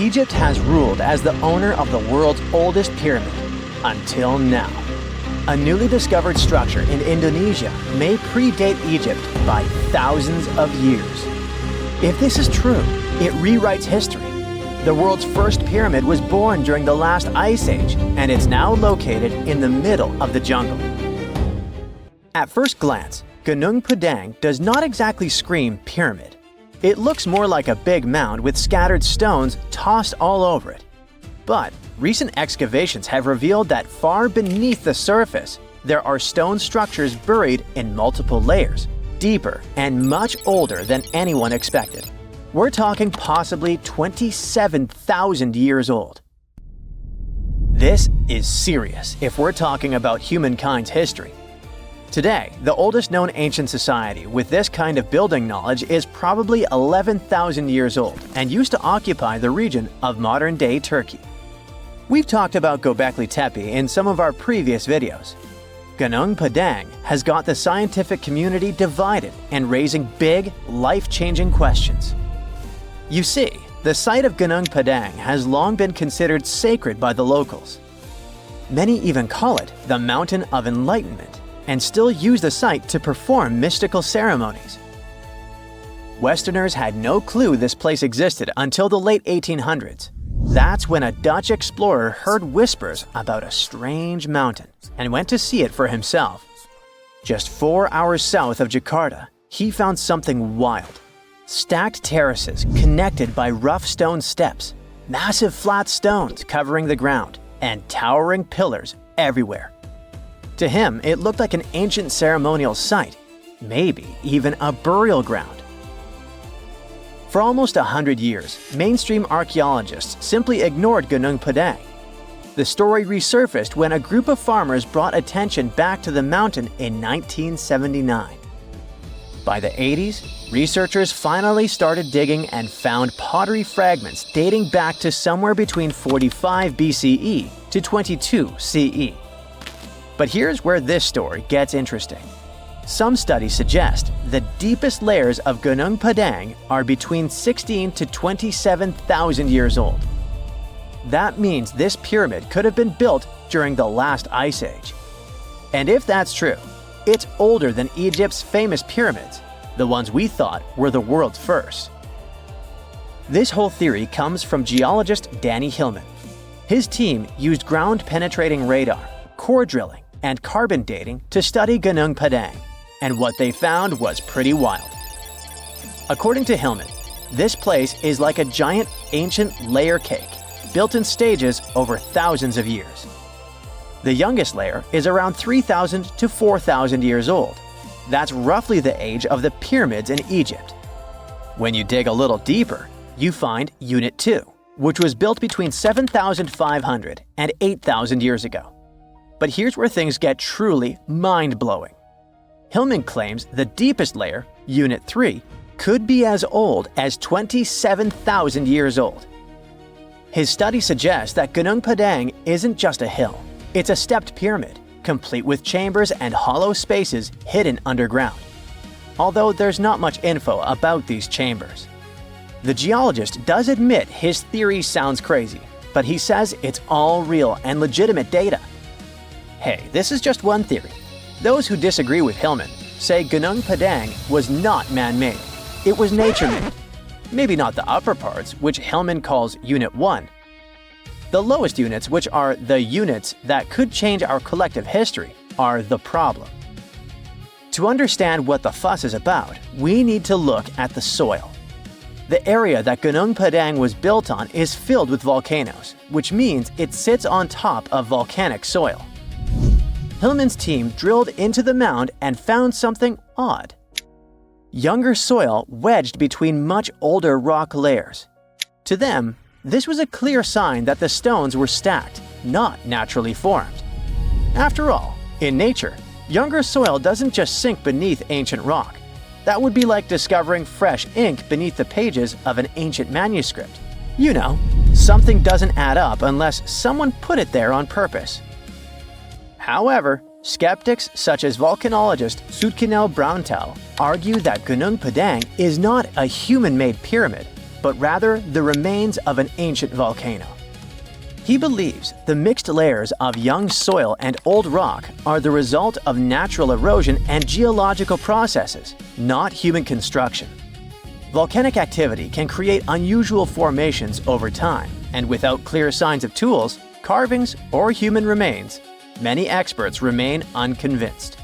Egypt has ruled as the owner of the world's oldest pyramid, until now. A newly discovered structure in Indonesia may predate Egypt by thousands of years. If this is true, it rewrites history. The world's first pyramid was born during the last ice age, and it's now located in the middle of the jungle. At first glance, Gunung Padang does not exactly scream pyramid. It looks more like a big mound with scattered stones tossed all over it. But recent excavations have revealed that far beneath the surface, there are stone structures buried in multiple layers, deeper and much older than anyone expected. We're talking possibly 27,000 years old. This is serious if we're talking about humankind's history. Today, the oldest known ancient society with this kind of building knowledge is probably 11,000 years old and used to occupy the region of modern-day Turkey. We've talked about Göbekli Tepe in some of our previous videos. Gunung Padang has got the scientific community divided and raising big, life-changing questions. You see, the site of Gunung Padang has long been considered sacred by the locals. Many even call it the Mountain of Enlightenment, and still use the site to perform mystical ceremonies. Westerners had no clue this place existed until the late 1800s. That's when a Dutch explorer heard whispers about a strange mountain and went to see it for himself. Just 4 hours south of Jakarta, he found something wild. Stacked terraces connected by rough stone steps, massive flat stones covering the ground, and towering pillars everywhere. To him, it looked like an ancient ceremonial site, maybe even a burial ground. For almost 100 years, mainstream archaeologists simply ignored Gunung Padang. The story resurfaced when a group of farmers brought attention back to the mountain in 1979. By the 80s, researchers finally started digging and found pottery fragments dating back to somewhere between 45 BCE to 22 CE. But here's where this story gets interesting. Some studies suggest the deepest layers of Gunung Padang are between 16 to 27,000 years old. That means this pyramid could have been built during the last ice age. And if that's true, it's older than Egypt's famous pyramids, the ones we thought were the world's first. This whole theory comes from geologist Danny Hillman. His team used ground-penetrating radar, core drilling, and carbon dating to study Gunung Padang, and what they found was pretty wild. According to Hillman, this place is like a giant ancient layer cake, built in stages over thousands of years. The youngest layer is around 3,000 to 4,000 years old. That's roughly the age of the pyramids in Egypt. When you dig a little deeper, you find Unit 2, which was built between 7,500 and 8,000 years ago. But here's where things get truly mind-blowing. Hillman claims the deepest layer, Unit 3, could be as old as 27,000 years old. His study suggests that Gunung Padang isn't just a hill. It's a stepped pyramid, complete with chambers and hollow spaces hidden underground. Although there's not much info about these chambers. The geologist does admit his theory sounds crazy, but he says it's all real and legitimate data. Hey, this is just one theory. Those who disagree with Hillman say Gunung Padang was not man-made. It was nature-made. Maybe not the upper parts, which Hillman calls Unit 1. The lowest units, which are the units that could change our collective history, are the problem. To understand what the fuss is about, we need to look at the soil. The area that Gunung Padang was built on is filled with volcanoes, which means it sits on top of volcanic soil. Hillman's team drilled into the mound and found something odd. Younger soil wedged between much older rock layers. To them, this was a clear sign that the stones were stacked, not naturally formed. After all, in nature, younger soil doesn't just sink beneath ancient rock. That would be like discovering fresh ink beneath the pages of an ancient manuscript. You know, something doesn't add up unless someone put it there on purpose. However, skeptics such as volcanologist Zoetkenel Braunthal argue that Gunung Padang is not a human-made pyramid, but rather the remains of an ancient volcano. He believes the mixed layers of young soil and old rock are the result of natural erosion and geological processes, not human construction. Volcanic activity can create unusual formations over time, and without clear signs of tools, carvings, or human remains, many experts remain unconvinced.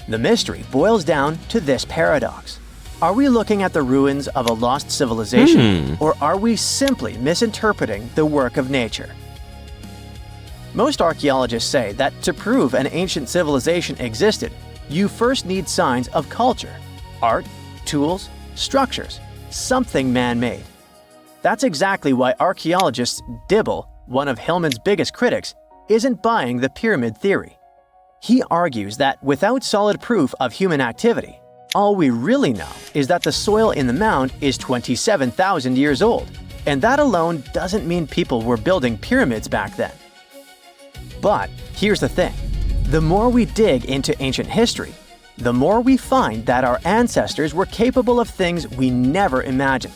The mystery boils down to this paradox. Are we looking at the ruins of a lost civilization, or are we simply misinterpreting the work of nature? Most archaeologists say that to prove an ancient civilization existed, you first need signs of culture, art, tools, structures, something man-made. That's exactly why archaeologist Dibble, one of Hillman's biggest critics, isn't buying the pyramid theory. He argues that without solid proof of human activity, all we really know is that the soil in the mound is 27,000 years old, and that alone doesn't mean people were building pyramids back then. But here's the thing. The more we dig into ancient history, the more we find that our ancestors were capable of things we never imagined.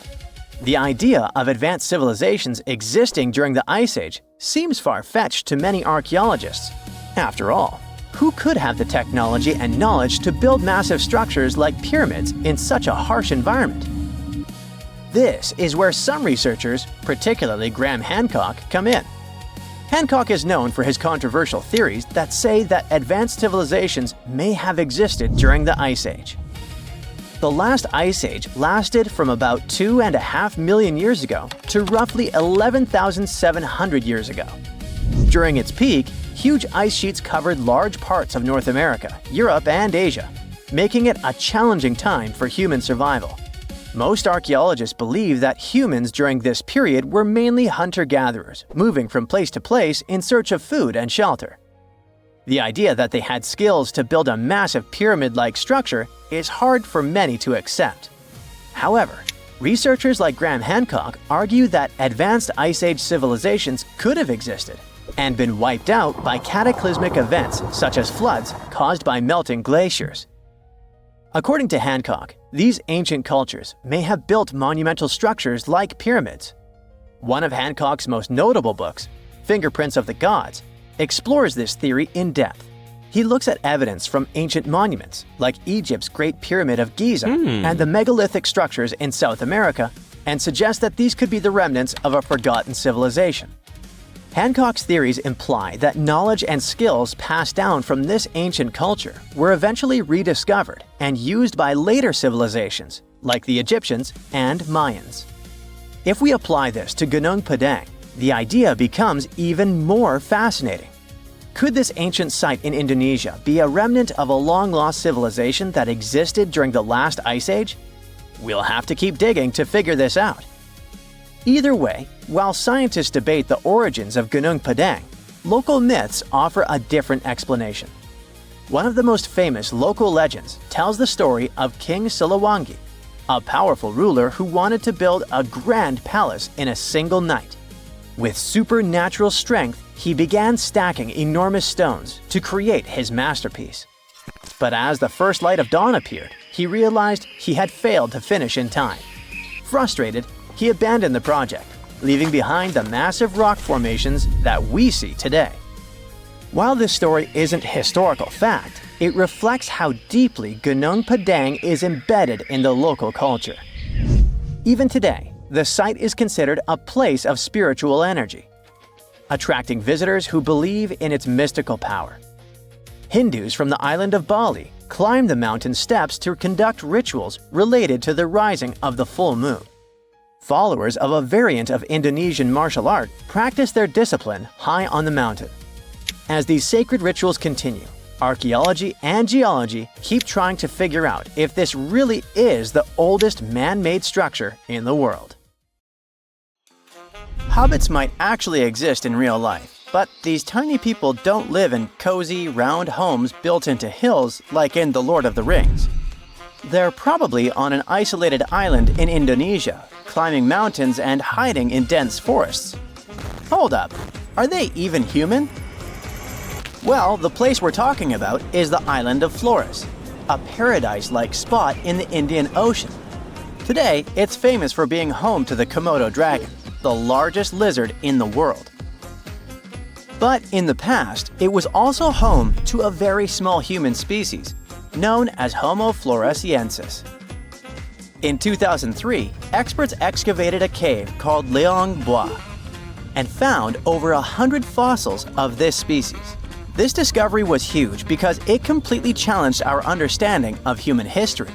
The idea of advanced civilizations existing during the Ice Age seems far-fetched to many archaeologists. After all, who could have the technology and knowledge to build massive structures like pyramids in such a harsh environment? This is where some researchers, particularly Graham Hancock, come in. Hancock is known for his controversial theories that say that advanced civilizations may have existed during the Ice Age. The last Ice Age lasted from about 2.5 million years ago to roughly 11,700 years ago. During its peak, huge ice sheets covered large parts of North America, Europe, and Asia, making it a challenging time for human survival. Most archaeologists believe that humans during this period were mainly hunter-gatherers, moving from place to place in search of food and shelter. The idea that they had skills to build a massive pyramid-like structure is hard for many to accept. However, researchers like Graham Hancock argue that advanced Ice Age civilizations could have existed and been wiped out by cataclysmic events such as floods caused by melting glaciers. According to Hancock, these ancient cultures may have built monumental structures like pyramids. One of Hancock's most notable books, Fingerprints of the Gods, explores this theory in depth. He looks at evidence from ancient monuments like Egypt's Great Pyramid of Giza and the megalithic structures in South America and suggests that these could be the remnants of a forgotten civilization. Hancock's theories imply that knowledge and skills passed down from this ancient culture were eventually rediscovered and used by later civilizations, like the Egyptians and Mayans. If we apply this to Gunung Padang, the idea becomes even more fascinating. Could this ancient site in Indonesia be a remnant of a long-lost civilization that existed during the last Ice Age? We'll have to keep digging to figure this out. Either way, while scientists debate the origins of Gunung Padang, local myths offer a different explanation. One of the most famous local legends tells the story of King Siliwangi, a powerful ruler who wanted to build a grand palace in a single night. With supernatural strength, he began stacking enormous stones to create his masterpiece. But as the first light of dawn appeared, he realized he had failed to finish in time. Frustrated, he abandoned the project, leaving behind the massive rock formations that we see today. While this story isn't historical fact, it reflects how deeply Gunung Padang is embedded in the local culture. Even today, the site is considered a place of spiritual energy, attracting visitors who believe in its mystical power. Hindus from the island of Bali climb the mountain steps to conduct rituals related to the rising of the full moon. Followers of a variant of Indonesian martial art practice their discipline high on the mountain. As these sacred rituals continue, archaeology and geology keep trying to figure out if this really is the oldest man-made structure in the world. Hobbits might actually exist in real life, but these tiny people don't live in cozy, round homes built into hills like in The Lord of the Rings. They're probably on an isolated island in Indonesia, climbing mountains and hiding in dense forests. Hold up, are they even human? Well, the place we're talking about is the island of Flores, a paradise-like spot in the Indian Ocean. Today, it's famous for being home to the Komodo dragon, the largest lizard in the world. But in the past, it was also home to a very small human species, known as Homo floresiensis. In 2003, experts excavated a cave called Leong Bois and found over 100 fossils of this species. This discovery was huge because it completely challenged our understanding of human history.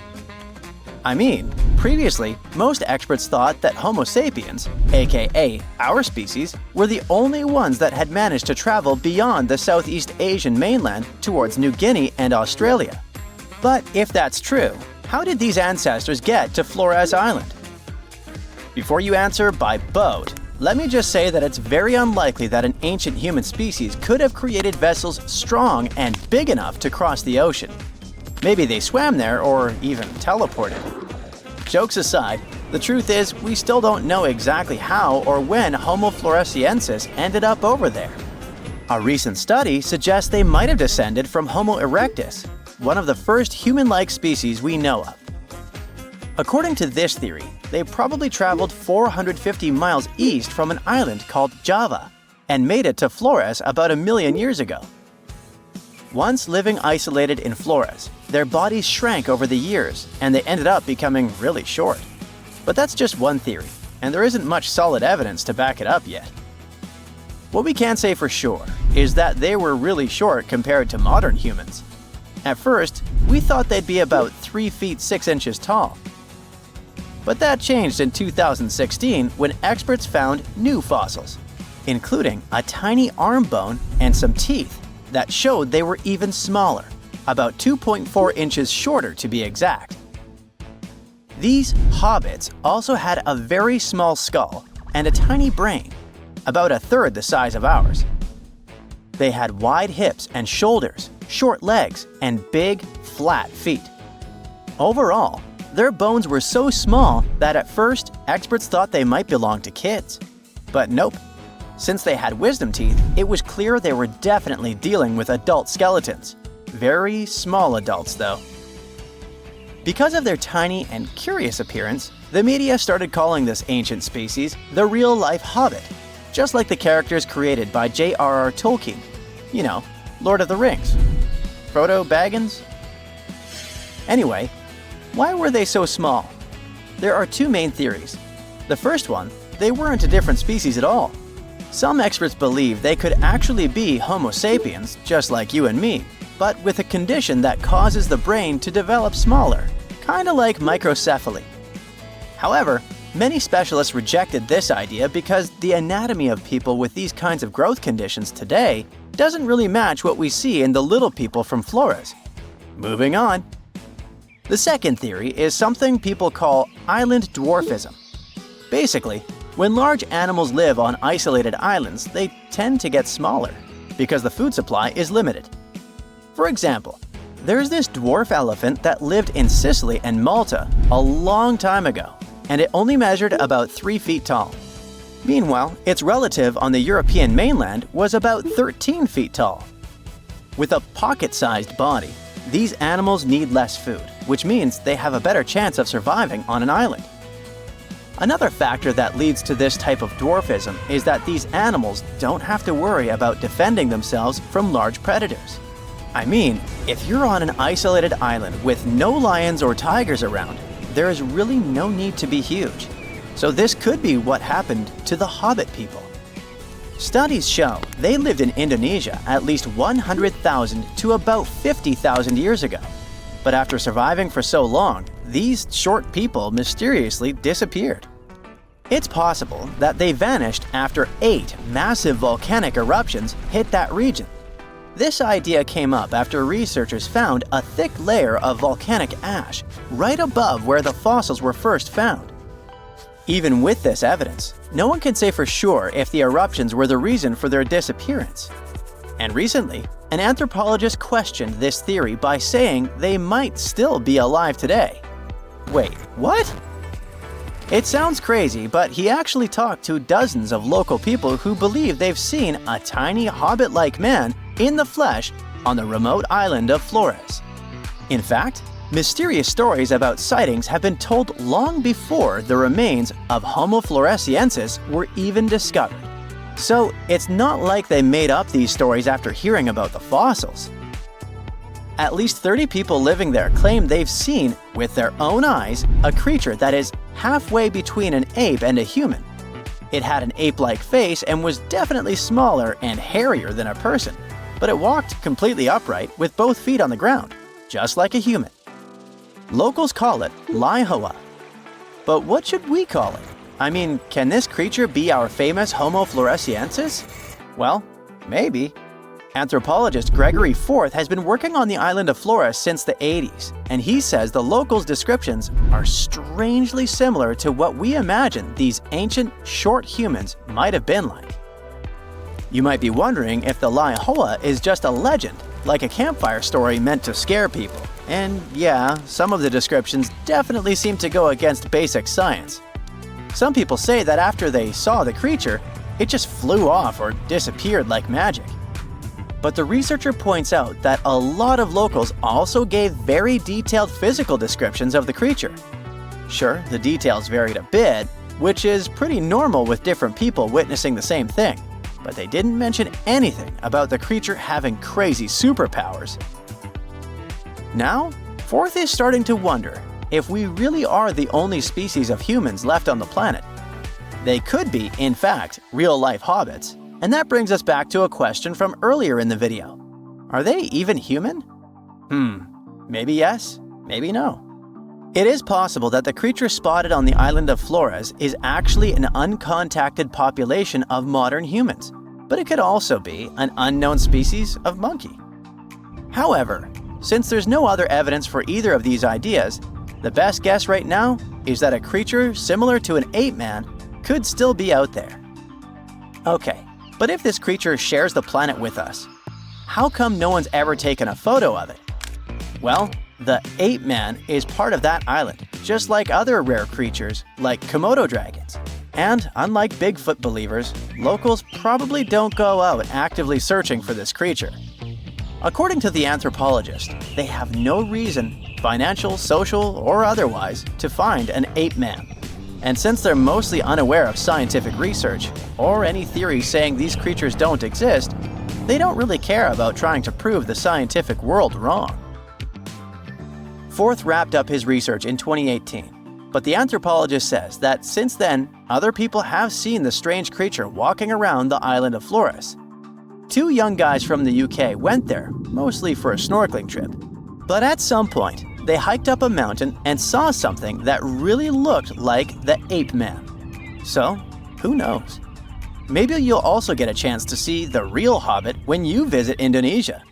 I mean, previously, most experts thought that Homo sapiens, aka our species, were the only ones that had managed to travel beyond the Southeast Asian mainland towards New Guinea and Australia. But if that's true, how did these ancestors get to Flores Island? Before you answer by boat, let me just say that it's very unlikely that an ancient human species could have created vessels strong and big enough to cross the ocean. Maybe they swam there or even teleported. Jokes aside, the truth is we still don't know exactly how or when Homo floresiensis ended up over there. A recent study suggests they might have descended from Homo erectus, one of the first human-like species we know of. According to this theory, they probably traveled 450 miles east from an island called Java and made it to Flores about 1 million years ago. Once living isolated in Flores, their bodies shrank over the years and they ended up becoming really short. But that's just one theory, and there isn't much solid evidence to back it up yet. What we can say for sure is that they were really short compared to modern humans. At first, we thought they'd be about 3 feet 6 inches tall. But that changed in 2016 when experts found new fossils, including a tiny arm bone and some teeth that showed they were even smaller, about 2.4 inches shorter to be exact. These hobbits also had a very small skull and a tiny brain, about 1/3 the size of ours. They had wide hips and shoulders, short legs, and big, flat feet. Overall, their bones were so small that at first, experts thought they might belong to kids. But nope. Since they had wisdom teeth, it was clear they were definitely dealing with adult skeletons. Very small adults, though. Because of their tiny and curious appearance, the media started calling this ancient species the real-life Hobbit, just like the characters created by J.R.R. Tolkien. You know, Lord of the Rings. Frodo Baggins? Anyway, why were they so small? There are 2 main theories. The first one, they weren't a different species at all. Some experts believe they could actually be Homo sapiens, just like you and me, but with a condition that causes the brain to develop smaller, kinda like microcephaly. However, many specialists rejected this idea because the anatomy of people with these kinds of growth conditions today doesn't really match what we see in the little people from Flores. Moving on. The second theory is something people call island dwarfism. Basically, when large animals live on isolated islands, they tend to get smaller because the food supply is limited. For example, there's this dwarf elephant that lived in Sicily and Malta a long time ago, and it only measured about 3 feet tall. Meanwhile, its relative on the European mainland was about 13 feet tall. With a pocket-sized body, these animals need less food, which means they have a better chance of surviving on an island. Another factor that leads to this type of dwarfism is that these animals don't have to worry about defending themselves from large predators. I mean, if you're on an isolated island with no lions or tigers around, there is really no need to be huge. So this could be what happened to the Hobbit people. Studies show they lived in Indonesia at least 100,000 to about 50,000 years ago. But after surviving for so long, these short people mysteriously disappeared. It's possible that they vanished after 8 massive volcanic eruptions hit that region. This idea came up after researchers found a thick layer of volcanic ash right above where the fossils were first found. Even with this evidence, no one can say for sure if the eruptions were the reason for their disappearance. And recently, an anthropologist questioned this theory by saying they might still be alive today. Wait, what? It sounds crazy, but he actually talked to dozens of local people who believe they've seen a tiny hobbit-like man in the flesh on the remote island of Flores. In fact, Mysterious stories about sightings have been told long before the remains of Homo floresiensis were even discovered. So it's not like they made up these stories after hearing about the fossils. At least 30 people living there claim they've seen, with their own eyes, a creature that is halfway between an ape and a human. It had an ape-like face and was definitely smaller and hairier than a person, but it walked completely upright with both feet on the ground, just like a human. Locals call it Laihoa. But what should we call it? I mean, can this creature be our famous Homo floresiensis? Well, maybe. Anthropologist Gregory Forth has been working on the island of Flores since the 80s, and he says the locals' descriptions are strangely similar to what we imagine these ancient, short humans might have been like. You might be wondering if the Laihoa is just a legend, like a campfire story meant to scare people. And yeah, some of the descriptions definitely seem to go against basic science. Some people say that after they saw the creature, it just flew off or disappeared like magic. But the researcher points out that a lot of locals also gave very detailed physical descriptions of the creature. Sure, the details varied a bit, which is pretty normal with different people witnessing the same thing, but they didn't mention anything about the creature having crazy superpowers. Now, Forth is starting to wonder if we really are the only species of humans left on the planet. They could be, in fact, real-life hobbits. And that brings us back to a question from earlier in the video. Are they even human? Maybe yes, maybe no. It is possible that the creature spotted on the island of Flores is actually an uncontacted population of modern humans, but it could also be an unknown species of monkey. However, since there's no other evidence for either of these ideas, the best guess right now is that a creature similar to an ape man could still be out there. Okay. But if this creature shares the planet with us, how come no one's ever taken a photo of it? Well, the ape man is part of that island, just like other rare creatures like Komodo dragons. And unlike Bigfoot believers, locals probably don't go out actively searching for this creature. According to the anthropologist, they have no reason, financial, social, or otherwise, to find an ape man. And since they're mostly unaware of scientific research, or any theories saying these creatures don't exist, they don't really care about trying to prove the scientific world wrong. Forth wrapped up his research in 2018, but the anthropologist says that since then, other people have seen the strange creature walking around the island of Flores. 2 young guys from the UK went there, mostly for a snorkeling trip. But at some point, they hiked up a mountain and saw something that really looked like the ape man. So, who knows? Maybe you'll also get a chance to see the real hobbit when you visit Indonesia.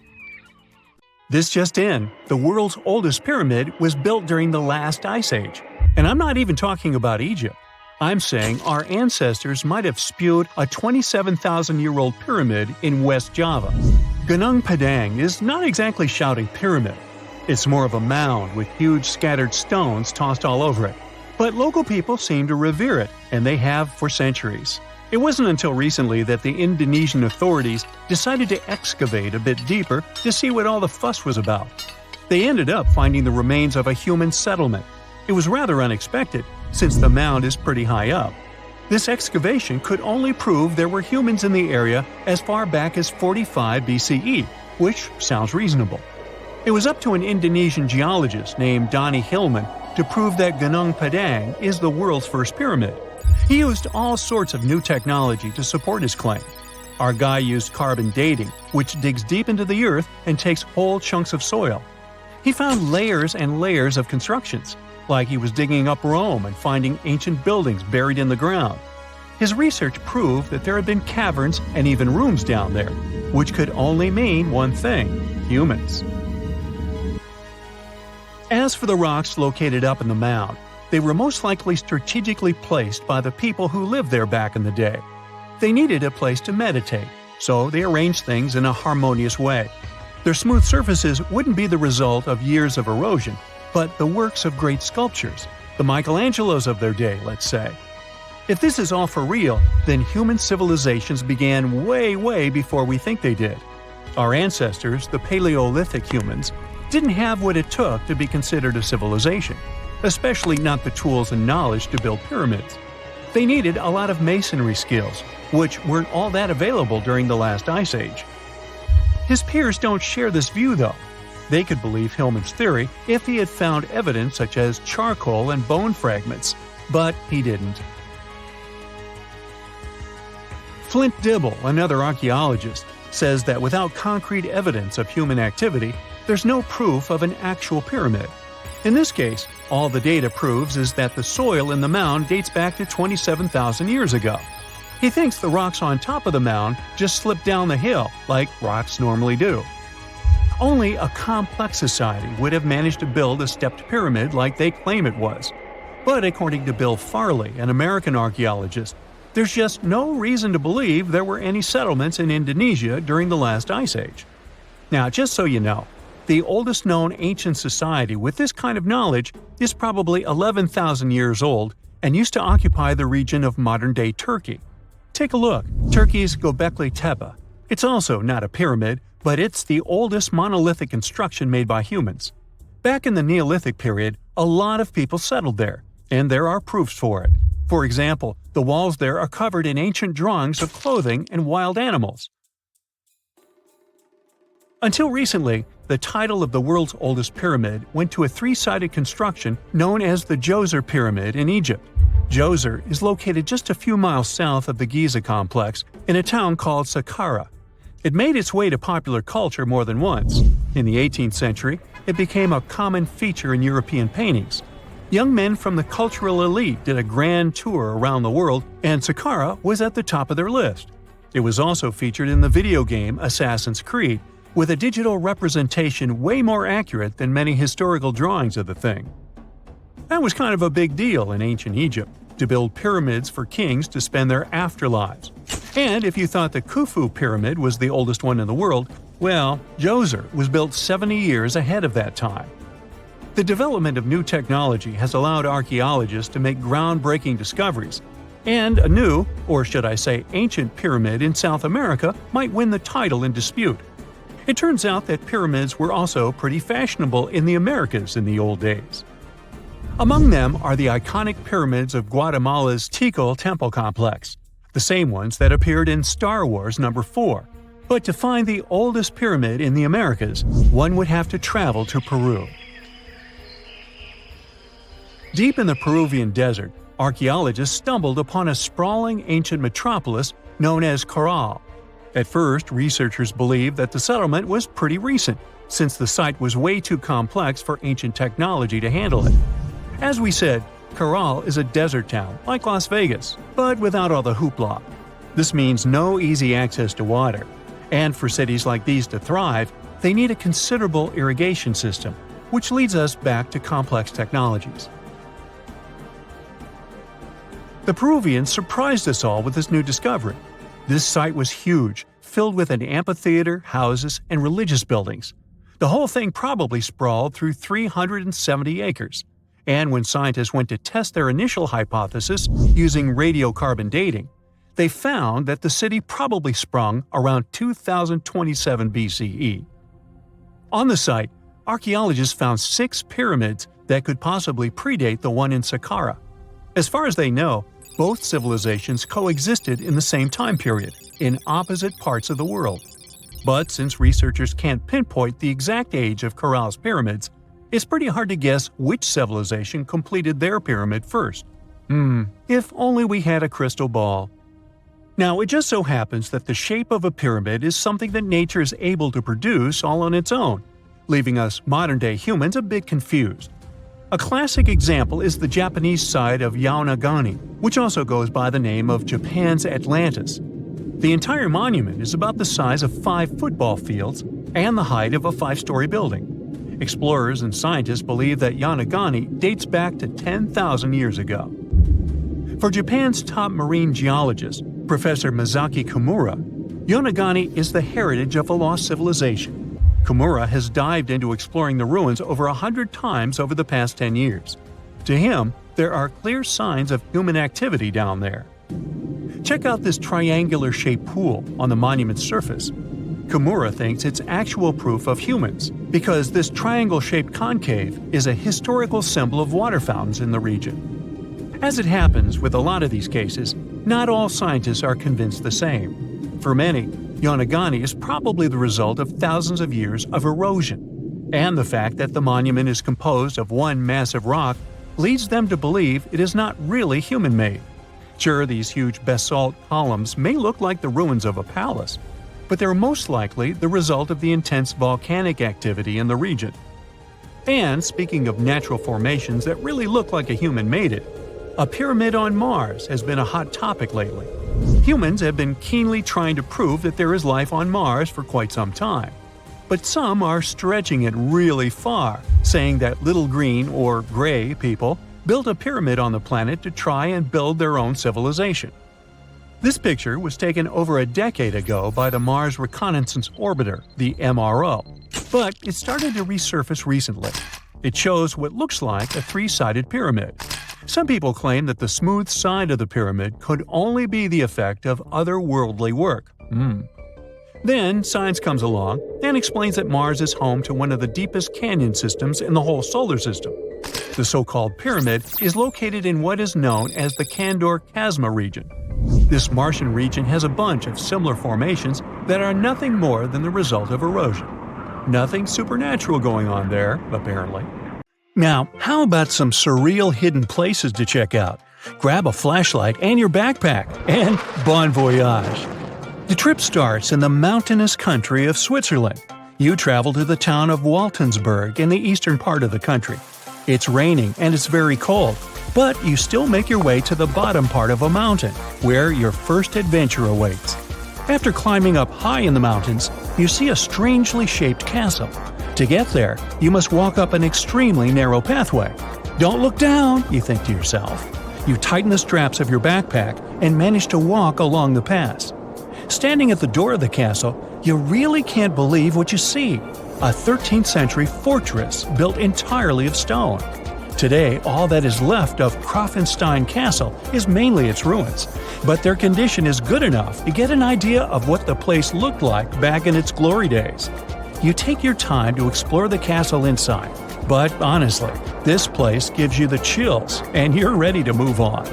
This just in, the world's oldest pyramid was built during the last ice age. And I'm not even talking about Egypt. I'm saying our ancestors might have spewed a 27,000-year-old pyramid in West Java. Gunung Padang is not exactly shouting pyramid. It's more of a mound with huge scattered stones tossed all over it. But local people seem to revere it, and they have for centuries. It wasn't until recently that the Indonesian authorities decided to excavate a bit deeper to see what all the fuss was about. They ended up finding the remains of a human settlement. It was rather unexpected, since the mound is pretty high up. This excavation could only prove there were humans in the area as far back as 45 BCE, which sounds reasonable. It was up to an Indonesian geologist named Donnie Hillman to prove that Gunung Padang is the world's first pyramid. He used all sorts of new technology to support his claim. Our guy used carbon dating, which digs deep into the earth and takes whole chunks of soil. He found layers and layers of constructions, like he was digging up Rome and finding ancient buildings buried in the ground. His research proved that there had been caverns and even rooms down there, which could only mean one thing: humans. As for the rocks located up in the mound, they were most likely strategically placed by the people who lived there back in the day. They needed a place to meditate, so they arranged things in a harmonious way. Their smooth surfaces wouldn't be the result of years of erosion, but the works of great sculptures, the Michelangelos of their day, let's say. If this is all for real, then human civilizations began way before we think they did. Our ancestors, the Paleolithic humans, didn't have what it took to be considered a civilization, especially not the tools and knowledge to build pyramids. They needed a lot of masonry skills, which weren't all that available during the last ice age. His peers don't share this view, though. They could believe Hillman's theory if he had found evidence such as charcoal and bone fragments, but he didn't. Flint Dibble, another archaeologist, says that without concrete evidence of human activity, there's no proof of an actual pyramid. In this case, all the data proves is that the soil in the mound dates back to 27,000 years ago. He thinks the rocks on top of the mound just slipped down the hill like rocks normally do. Only a complex society would have managed to build a stepped pyramid like they claim it was. But according to Bill Farley, an American archaeologist, there's just no reason to believe there were any settlements in Indonesia during the last ice age. Now, just so you know, the oldest known ancient society with this kind of knowledge is probably 11,000 years old and used to occupy the region of modern-day Turkey. Take a look, Turkey's Göbekli Tepe. It's also not a pyramid, but it's the oldest monolithic construction made by humans. Back in the Neolithic period, a lot of people settled there, and there are proofs for it. For example, the walls there are covered in ancient drawings of clothing and wild animals. Until recently, the title of the world's oldest pyramid went to a three-sided construction known as the Djoser Pyramid in Egypt. Djoser is located just a few miles south of the Giza complex in a town called Saqqara. It made its way to popular culture more than once. In the 18th century, it became a common feature in European paintings. Young men from the cultural elite did a grand tour around the world, and Saqqara was at the top of their list. It was also featured in the video game Assassin's Creed, with a digital representation way more accurate than many historical drawings of the thing. That was kind of a big deal in ancient Egypt, to build pyramids for kings to spend their afterlives. And if you thought the Khufu pyramid was the oldest one in the world, well, Djoser was built 70 years ahead of that time. The development of new technology has allowed archaeologists to make groundbreaking discoveries, and a new, or should I say ancient pyramid in South America might win the title in dispute. It turns out that pyramids were also pretty fashionable in the Americas in the old days. Among them are the iconic pyramids of Guatemala's Tikal temple complex, the same ones that appeared in Star Wars No. 4. But to find the oldest pyramid in the Americas, one would have to travel to Peru. Deep in the Peruvian desert, archaeologists stumbled upon a sprawling ancient metropolis known as Caral. At first, researchers believed that the settlement was pretty recent, since the site was way too complex for ancient technology to handle it. As we said, Caral is a desert town, like Las Vegas, but without all the hoopla. This means no easy access to water. And for cities like these to thrive, they need a considerable irrigation system, which leads us back to complex technologies. The Peruvians surprised us all with this new discovery. This site was huge, filled with an amphitheater, houses, and religious buildings. The whole thing probably sprawled through 370 acres. And when scientists went to test their initial hypothesis using radiocarbon dating, they found that the city probably sprung around 2027 BCE. On the site, archaeologists found 6 pyramids that could possibly predate the one in Saqqara. As far as they know, both civilizations coexisted in the same time period, in opposite parts of the world. But since researchers can't pinpoint the exact age of Caral's pyramids, it's pretty hard to guess which civilization completed their pyramid first. If only we had a crystal ball. Now, it just so happens that the shape of a pyramid is something that nature is able to produce all on its own, leaving us modern-day humans a bit confused. A classic example is the Japanese side of Yaonagani, which also goes by the name of Japan's Atlantis. The entire monument is about the size of 5 football fields and the height of a 5-story building. Explorers and scientists believe that Yaonagani dates back to 10,000 years ago. For Japan's top marine geologist, Professor Masaki Kimura, Yaonagani is the heritage of a lost civilization. Kimura has dived into exploring the ruins over 100 times over the past 10 years. To him, there are clear signs of human activity down there. Check out this triangular-shaped pool on the monument's surface. Kimura thinks it's actual proof of humans, because this triangle-shaped concave is a historical symbol of water fountains in the region. As it happens with a lot of these cases, not all scientists are convinced the same. For many, Yonaguni is probably the result of thousands of years of erosion, and the fact that the monument is composed of one massive rock leads them to believe it is not really human-made. Sure, these huge basalt columns may look like the ruins of a palace, but they're most likely the result of the intense volcanic activity in the region. And speaking of natural formations that really look like a human made it, a pyramid on Mars has been a hot topic lately. Humans have been keenly trying to prove that there is life on Mars for quite some time. But some are stretching it really far, saying that little green or gray people built a pyramid on the planet to try and build their own civilization. This picture was taken over a decade ago by the Mars Reconnaissance Orbiter, the MRO, but it started to resurface recently. It shows what looks like a three-sided pyramid. Some people claim that the smooth side of the pyramid could only be the effect of otherworldly work. Then science comes along and explains that Mars is home to one of the deepest canyon systems in the whole solar system. The so-called pyramid is located in what is known as the Kandor-Chasma region. This Martian region has a bunch of similar formations that are nothing more than the result of erosion. Nothing supernatural going on there, apparently. Now, how about some surreal hidden places to check out? Grab a flashlight and your backpack, and bon voyage! The trip starts in the mountainous country of Switzerland. You travel to the town of Waltensburg in the eastern part of the country. It's raining and it's very cold, but you still make your way to the bottom part of a mountain, where your first adventure awaits. After climbing up high in the mountains, you see a strangely shaped castle. To get there, you must walk up an extremely narrow pathway. Don't look down, you think to yourself. You tighten the straps of your backpack and manage to walk along the pass. Standing at the door of the castle, you really can't believe what you see. A 13th century fortress built entirely of stone. Today, all that is left of Krafenstein Castle is mainly its ruins, but their condition is good enough to get an idea of what the place looked like back in its glory days. You take your time to explore the castle inside, but honestly, this place gives you the chills and you're ready to move on.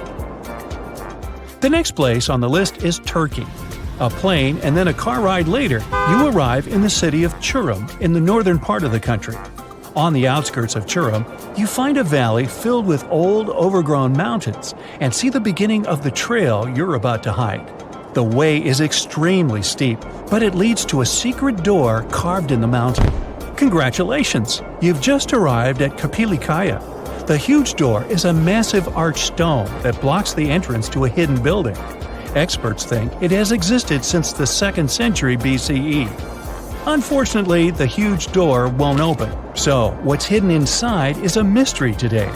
The next place on the list is Turkey. A plane and then a car ride later, you arrive in the city of Çorum in the northern part of the country. On the outskirts of Çorum, you find a valley filled with old, overgrown mountains and see the beginning of the trail you're about to hike. The way is extremely steep, but it leads to a secret door carved in the mountain. Congratulations! You've just arrived at Kapilikaya. The huge door is a massive arched stone that blocks the entrance to a hidden building. Experts think it has existed since the 2nd century BCE. Unfortunately, the huge door won't open, so what's hidden inside is a mystery today.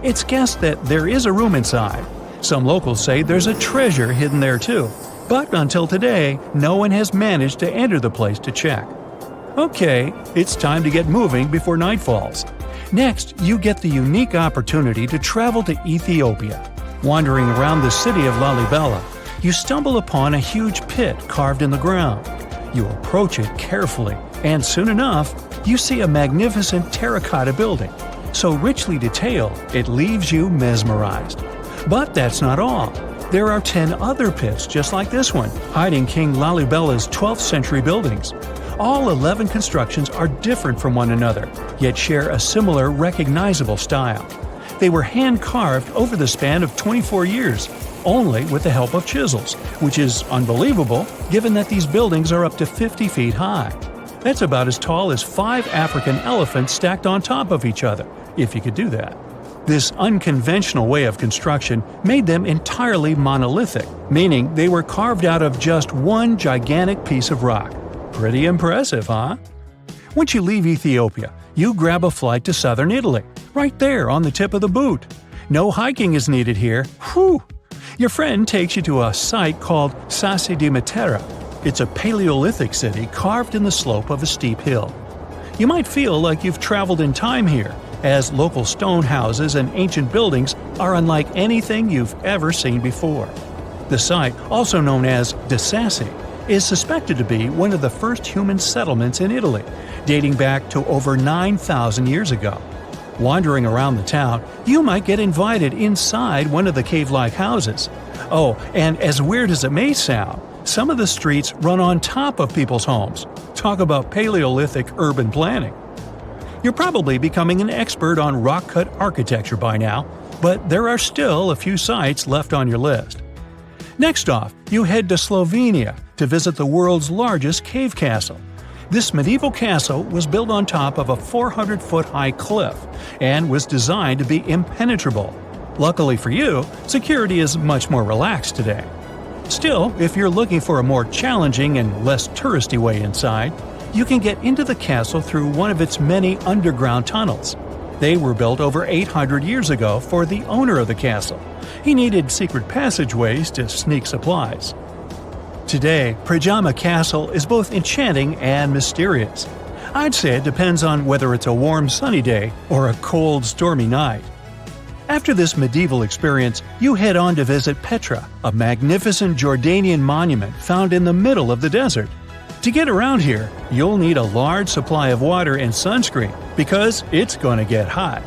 It's guessed that there is a room inside. Some locals say there's a treasure hidden there too, but until today, no one has managed to enter the place to check. Okay, it's time to get moving before night falls. Next, you get the unique opportunity to travel to Ethiopia. Wandering around the city of Lalibela, you stumble upon a huge pit carved in the ground. You approach it carefully, and soon enough, you see a magnificent terracotta building, so richly detailed it leaves you mesmerized. But that's not all. There are 10 other pits just like this one, hiding King Lalibela's 12th century buildings. All 11 constructions are different from one another, yet share a similar recognizable style. They were hand-carved over the span of 24 years, only with the help of chisels, which is unbelievable given that these buildings are up to 50 feet high. That's about as tall as 5 African elephants stacked on top of each other, if you could do that. This unconventional way of construction made them entirely monolithic, meaning they were carved out of just one gigantic piece of rock. Pretty impressive, huh? Once you leave Ethiopia, you grab a flight to southern Italy, right there on the tip of the boot. No hiking is needed here. Whew! Your friend takes you to a site called Sassi di Matera. It's a Paleolithic city carved in the slope of a steep hill. You might feel like you've traveled in time here, as local stone houses and ancient buildings are unlike anything you've ever seen before. The site, also known as De Sassi, is suspected to be one of the first human settlements in Italy, dating back to over 9,000 years ago. Wandering around the town, you might get invited inside one of the cave-like houses. Oh, and as weird as it may sound, some of the streets run on top of people's homes. Talk about Paleolithic urban planning. You're probably becoming an expert on rock-cut architecture by now, but there are still a few sites left on your list. Next off, you head to Slovenia to visit the world's largest cave castle. This medieval castle was built on top of a 400-foot-high cliff and was designed to be impenetrable. Luckily for you, security is much more relaxed today. Still, if you're looking for a more challenging and less touristy way inside, you can get into the castle through one of its many underground tunnels. They were built over 800 years ago for the owner of the castle. He needed secret passageways to sneak supplies. Today, Prajama Castle is both enchanting and mysterious. I'd say it depends on whether it's a warm sunny day or a cold stormy night. After this medieval experience, you head on to visit Petra, a magnificent Jordanian monument found in the middle of the desert. To get around here, you'll need a large supply of water and sunscreen because it's going to get hot.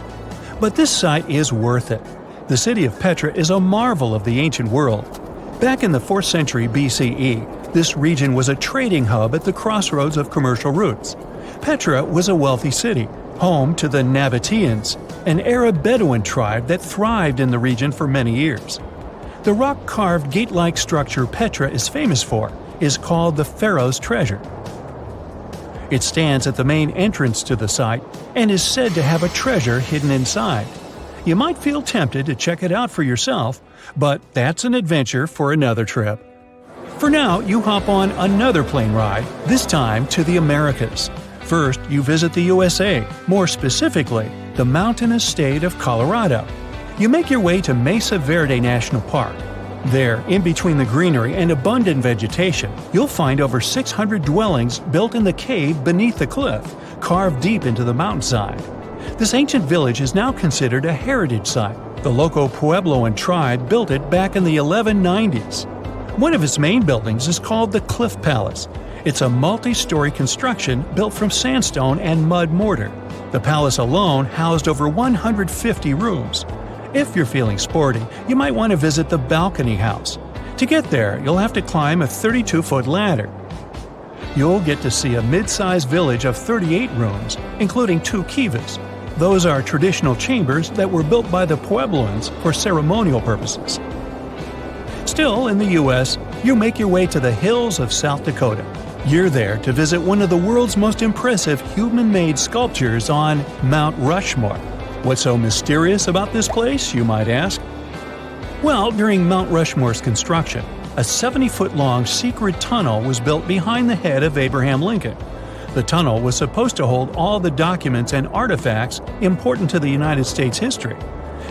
But this site is worth it. The city of Petra is a marvel of the ancient world. Back in the 4th century BCE, this region was a trading hub at the crossroads of commercial routes. Petra was a wealthy city, home to the Nabateans, an Arab Bedouin tribe that thrived in the region for many years. The rock-carved gate-like structure Petra is famous for is called the Pharaoh's Treasure. It stands at the main entrance to the site and is said to have a treasure hidden inside. You might feel tempted to check it out for yourself, but that's an adventure for another trip. For now, you hop on another plane ride, this time to the Americas. First, you visit the USA, more specifically, the mountainous state of Colorado. You make your way to Mesa Verde National Park. There, in between the greenery and abundant vegetation, you'll find over 600 dwellings built in the cave beneath the cliff, carved deep into the mountainside. This ancient village is now considered a heritage site. The local Puebloan tribe built it back in the 1190s. One of its main buildings is called the Cliff Palace. It's a multi-story construction built from sandstone and mud mortar. The palace alone housed over 150 rooms. If you're feeling sporty, you might want to visit the balcony house. To get there, you'll have to climb a 32-foot ladder. You'll get to see a mid-sized village of 38 rooms, including 2 kivas. Those are traditional chambers that were built by the Puebloans for ceremonial purposes. Still, in the U.S., you make your way to the hills of South Dakota. You're there to visit one of the world's most impressive human-made sculptures on Mount Rushmore. What's so mysterious about this place, you might ask? Well, during Mount Rushmore's construction, a 70-foot-long secret tunnel was built behind the head of Abraham Lincoln. The tunnel was supposed to hold all the documents and artifacts important to the United States history.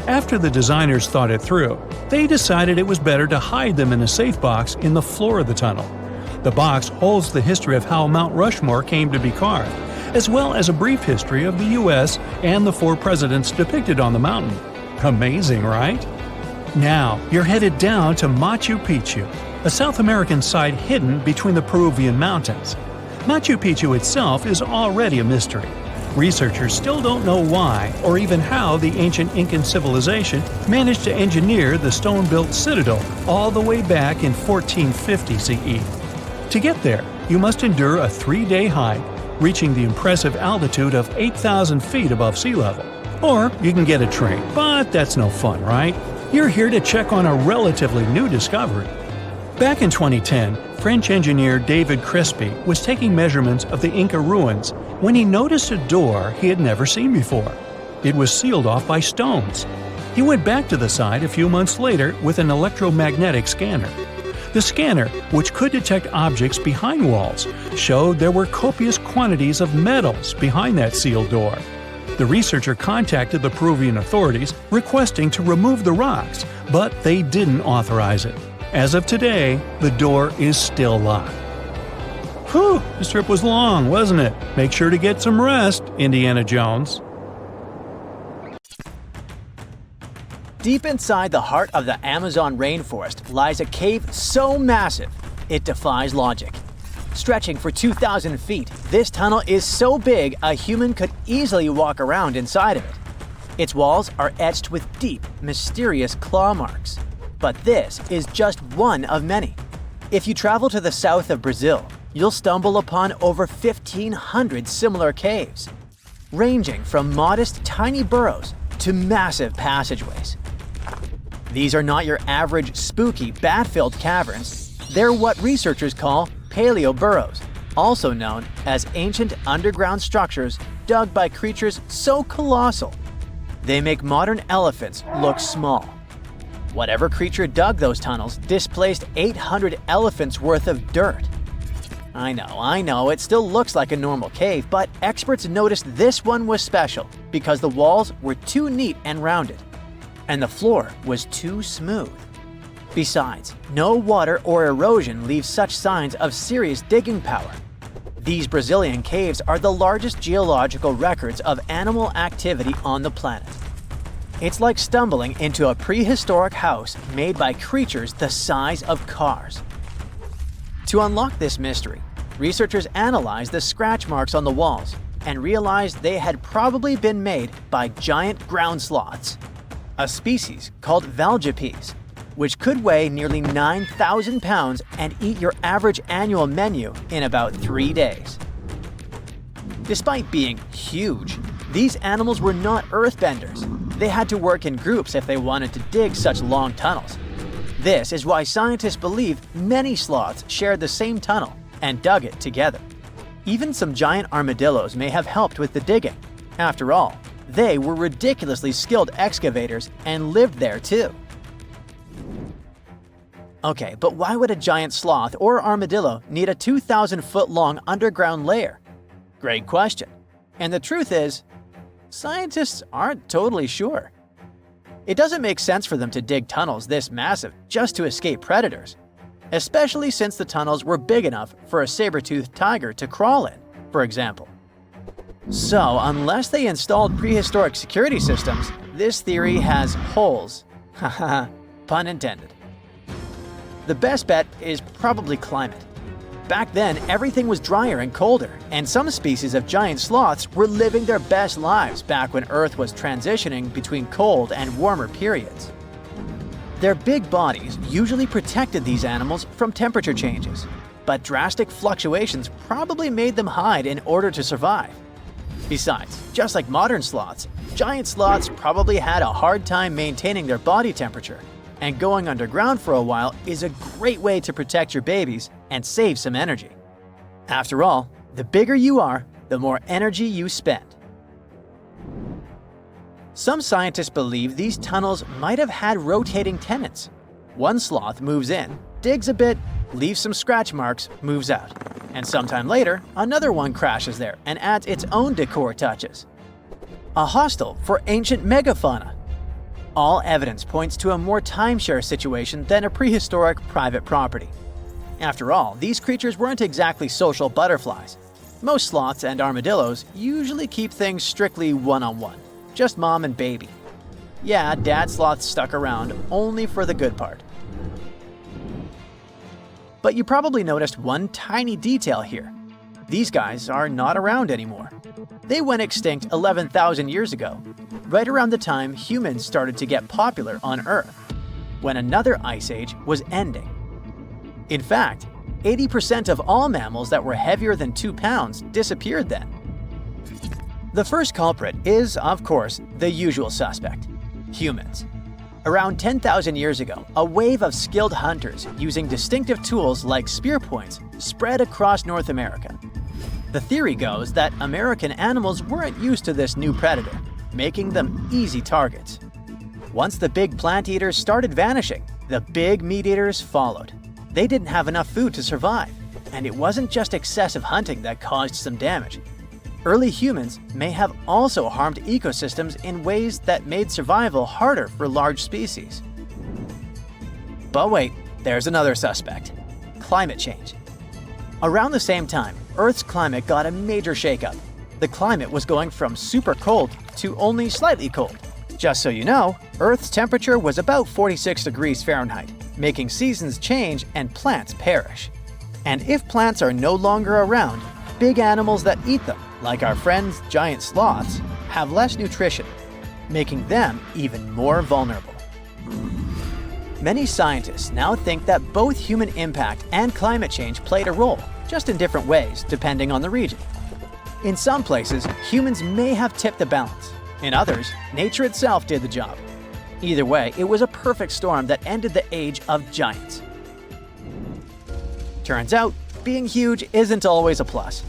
After the designers thought it through, they decided it was better to hide them in a safe box in the floor of the tunnel. The box holds the history of how Mount Rushmore came to be carved, as well as a brief history of the U.S. and the 4 presidents depicted on the mountain. Amazing, right? Now, you're headed down to Machu Picchu, a South American site hidden between the Peruvian mountains. Machu Picchu itself is already a mystery. Researchers still don't know why or even how the ancient Incan civilization managed to engineer the stone-built citadel all the way back in 1450 CE. To get there, you must endure a 3-day hike, reaching the impressive altitude of 8,000 feet above sea level. Or you can get a train, but that's no fun, right? You're here to check on a relatively new discovery. Back in 2010, French engineer David Crespi was taking measurements of the Inca ruins when he noticed a door he had never seen before. It was sealed off by stones. He went back to the site a few months later with an electromagnetic scanner. The scanner, which could detect objects behind walls, showed there were copious quantities of metals behind that sealed door. The researcher contacted the Peruvian authorities requesting to remove the rocks, but they didn't authorize it. As of today, the door is still locked. Whew, this trip was long, wasn't it? Make sure to get some rest, Indiana Jones. Deep inside the heart of the Amazon rainforest lies a cave so massive, It defies logic. Stretching for 2,000 feet, this tunnel is so big a human could easily walk around inside of it. Its walls are etched with deep, mysterious claw marks. But this is just one of many. If you travel to the south of Brazil, you'll stumble upon over 1,500 similar caves, ranging from modest tiny burrows to massive passageways. These are not your average spooky, bat-filled caverns. They're what researchers call paleo burrows, also known as ancient underground structures dug by creatures so colossal they make modern elephants look small. Whatever creature dug those tunnels displaced 800 elephants worth of dirt. I know, it still looks like a normal cave, but experts noticed this one was special because the walls were too neat and rounded, and the floor was too smooth. Besides, no water or erosion leaves such signs of serious digging power. These Brazilian caves are the largest geological records of animal activity on the planet. It's like stumbling into a prehistoric house made by creatures the size of cars. To unlock this mystery, researchers analyzed the scratch marks on the walls and realized they had probably been made by giant ground sloths, a species called valgipes, which could weigh nearly 9,000 pounds and eat your average annual menu in about 3 days. Despite being huge, these animals were not earthbenders. They had to work in groups if they wanted to dig such long tunnels. This is why scientists believe many sloths shared the same tunnel and dug it together. Even some giant armadillos may have helped with the digging. After all, they were ridiculously skilled excavators and lived there too. Okay, but why would a giant sloth or armadillo need a 2,000-foot-long underground lair? Great question. And the truth is, scientists aren't totally sure. It doesn't make sense for them to dig tunnels this massive just to escape predators, especially since the tunnels were big enough for a saber-toothed tiger to crawl in, for example. So, unless they installed prehistoric security systems, this theory has holes. Haha, pun intended. The best bet is probably climate. Back then, everything was drier and colder, and some species of giant sloths were living their best lives back when Earth was transitioning between cold and warmer periods. Their big bodies usually protected these animals from temperature changes, but drastic fluctuations probably made them hide in order to survive. Besides, just like modern sloths, giant sloths probably had a hard time maintaining their body temperature, and going underground for a while is a great way to protect your babies and save some energy. After all, the bigger you are, the more energy you spend. Some scientists believe these tunnels might have had rotating tenants. One sloth moves in, digs a bit, leaves some scratch marks, moves out. And sometime later, another one crashes there and adds its own decor touches. A hostel for ancient megafauna. All evidence points to a more timeshare situation than a prehistoric private property. After all, these creatures weren't exactly social butterflies. Most sloths and armadillos usually keep things strictly one-on-one, just mom and baby. Yeah, dad sloth stuck around only for the good part. But you probably noticed one tiny detail here. These guys are not around anymore. They went extinct 11,000 years ago, right around the time humans started to get popular on Earth, when another ice age was ending. In fact, 80% of all mammals that were heavier than 2 pounds disappeared then. The first culprit is, of course, the usual suspect: humans. Around 10,000 years ago, a wave of skilled hunters using distinctive tools like spear points spread across North America. The theory goes that American animals weren't used to this new predator, making them easy targets. Once the big plant eaters started vanishing, the big meat eaters followed. They didn't have enough food to survive, and it wasn't just excessive hunting that caused some damage. Early humans may have also harmed ecosystems in ways that made survival harder for large species. But wait, there's another suspect: climate change. Around the same time, Earth's climate got a major shakeup. The climate was going from super cold to only slightly cold. Just so you know, Earth's temperature was about 46 degrees Fahrenheit, making seasons change and plants perish. And if plants are no longer around, big animals that eat them, like our friends giant sloths, have less nutrition, making them even more vulnerable. Many scientists now think that both human impact and climate change played a role, just in different ways depending on the region. In some places, humans may have tipped the balance. In others, nature itself did the job. Either way, it was a perfect storm that ended the age of giants. Turns out, being huge isn't always a plus.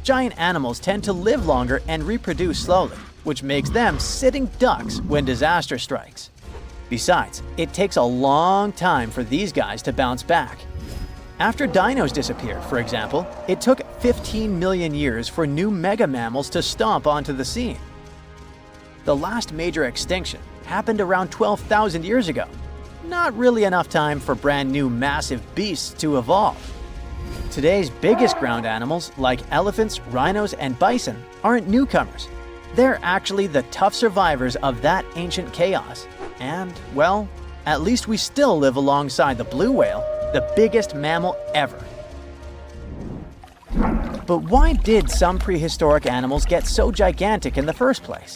Giant animals tend to live longer and reproduce slowly, which makes them sitting ducks when disaster strikes. Besides, it takes a long time for these guys to bounce back. After dinos disappeared, for example, it took 15 million years for new mega mammals to stomp onto the scene. The last major extinction happened around 12,000 years ago. Not really enough time for brand new massive beasts to evolve. Today's biggest ground animals, like elephants, rhinos, and bison, aren't newcomers. They're actually the tough survivors of that ancient chaos. And, well, at least we still live alongside the blue whale, the biggest mammal ever. But why did some prehistoric animals get so gigantic in the first place?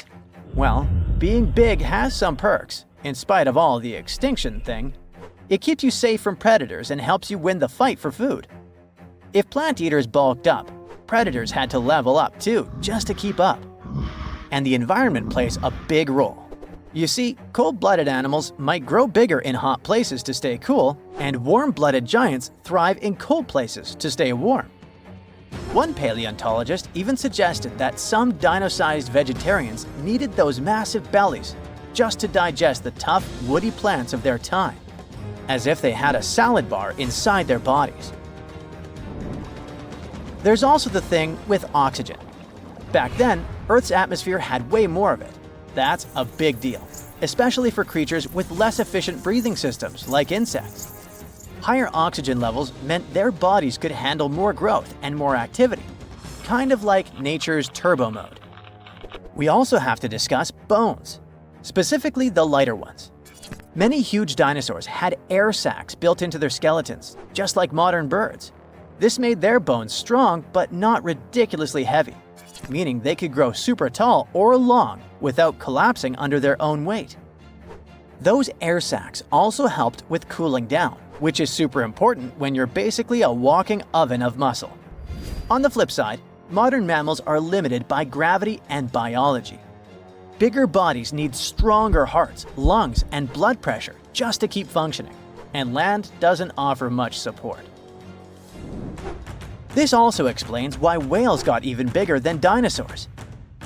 Well, being big has some perks, in spite of all the extinction thing. It keeps you safe from predators and helps you win the fight for food. If plant eaters bulked up, predators had to level up too, just to keep up. And the environment plays a big role. You see, cold-blooded animals might grow bigger in hot places to stay cool, and warm-blooded giants thrive in cold places to stay warm. One paleontologist even suggested that some dino-sized vegetarians needed those massive bellies just to digest the tough, woody plants of their time, as if they had a salad bar inside their bodies. There's also the thing with oxygen. Back then, Earth's atmosphere had way more of it. That's a big deal, especially for creatures with less efficient breathing systems, like insects. Higher oxygen levels meant their bodies could handle more growth and more activity, kind of like nature's turbo mode. We also have to discuss bones, specifically the lighter ones. Many huge dinosaurs had air sacs built into their skeletons, just like modern birds. This made their bones strong but not ridiculously heavy, meaning they could grow super tall or long without collapsing under their own weight. Those air sacs also helped with cooling down, which is super important when you're basically a walking oven of muscle. On the flip side, modern mammals are limited by gravity and biology. Bigger bodies need stronger hearts, lungs, and blood pressure just to keep functioning, and land doesn't offer much support. This also explains why whales got even bigger than dinosaurs.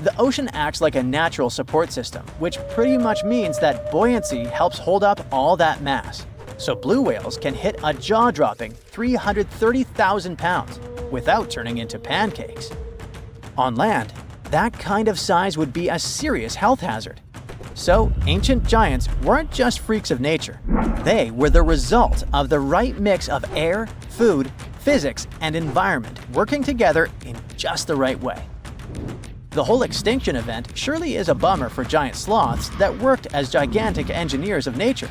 The ocean acts like a natural support system, which pretty much means that buoyancy helps hold up all that mass. So blue whales can hit a jaw-dropping 330,000 pounds without turning into pancakes. On land, that kind of size would be a serious health hazard. So ancient giants weren't just freaks of nature. They were the result of the right mix of air, food, physics, and environment working together in just the right way. The whole extinction event surely is a bummer for giant sloths that worked as gigantic engineers of nature,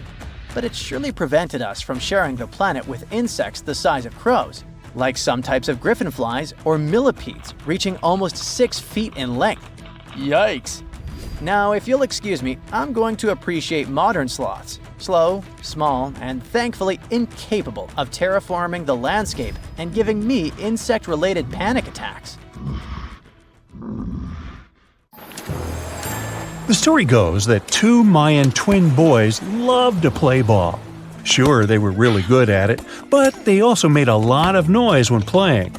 but it surely prevented us from sharing the planet with insects the size of crows, like some types of griffinflies or millipedes reaching almost 6 feet in length. Yikes! Now, if you'll excuse me, I'm going to appreciate modern sloths. Slow, small, and thankfully incapable of terraforming the landscape and giving me insect-related panic attacks. The story goes that two Mayan twin boys loved to play ball. Sure, they were really good at it, but they also made a lot of noise when playing.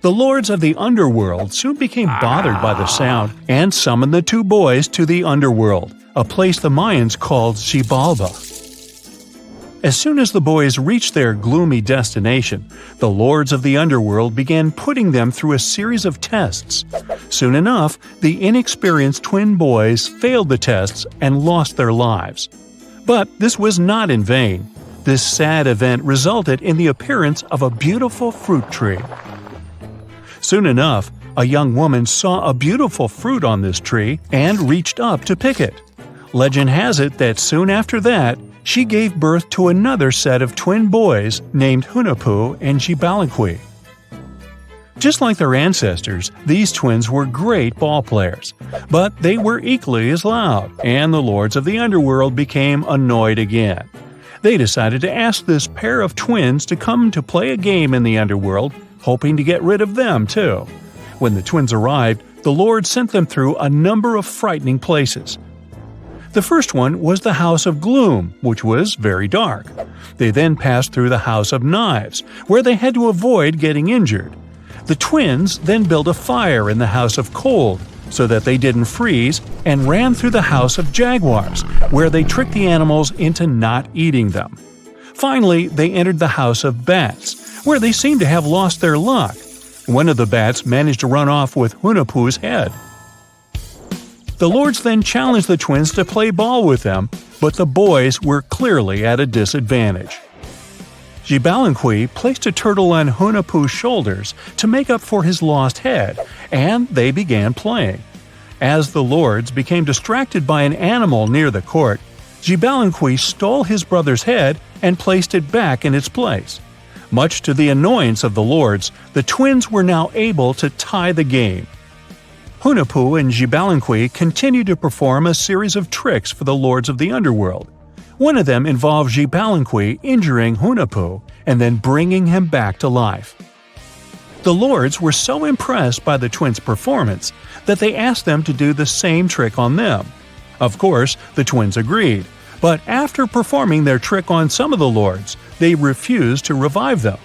The lords of the underworld soon became bothered by the sound and summoned the two boys to the underworld, a place the Mayans called Xibalba. As soon as the boys reached their gloomy destination, the lords of the underworld began putting them through a series of tests. Soon enough, the inexperienced twin boys failed the tests and lost their lives. But this was not in vain. This sad event resulted in the appearance of a beautiful fruit tree. Soon enough, a young woman saw a beautiful fruit on this tree and reached up to pick it. Legend has it that soon after that, she gave birth to another set of twin boys named Hunahpu and Xibalaqui. Just like their ancestors, these twins were great ball players, but they were equally as loud, and the lords of the underworld became annoyed again. They decided to ask this pair of twins to come to play a game in the underworld, hoping to get rid of them too. When the twins arrived, the Lord sent them through a number of frightening places. The first one was the House of Gloom, which was very dark. They then passed through the House of Knives, where they had to avoid getting injured. The twins then built a fire in the House of Cold, so that they didn't freeze, and ran through the House of Jaguars, where they tricked the animals into not eating them. Finally, they entered the House of Bats, where they seemed to have lost their luck. One of the bats managed to run off with Hunahpu's head. The lords then challenged the twins to play ball with them, but the boys were clearly at a disadvantage. Xibalaqui placed a turtle on Hunahpu's shoulders to make up for his lost head, and they began playing. As the lords became distracted by an animal near the court, Xibalaqui stole his brother's head and placed it back in its place. Much to the annoyance of the lords, the twins were now able to tie the game. Hunahpu and Xibalaqui continued to perform a series of tricks for the lords of the underworld. One of them involved Xibalaqui injuring Hunahpu and then bringing him back to life. The lords were so impressed by the twins' performance that they asked them to do the same trick on them. Of course, the twins agreed, but after performing their trick on some of the lords, they refused to revive them.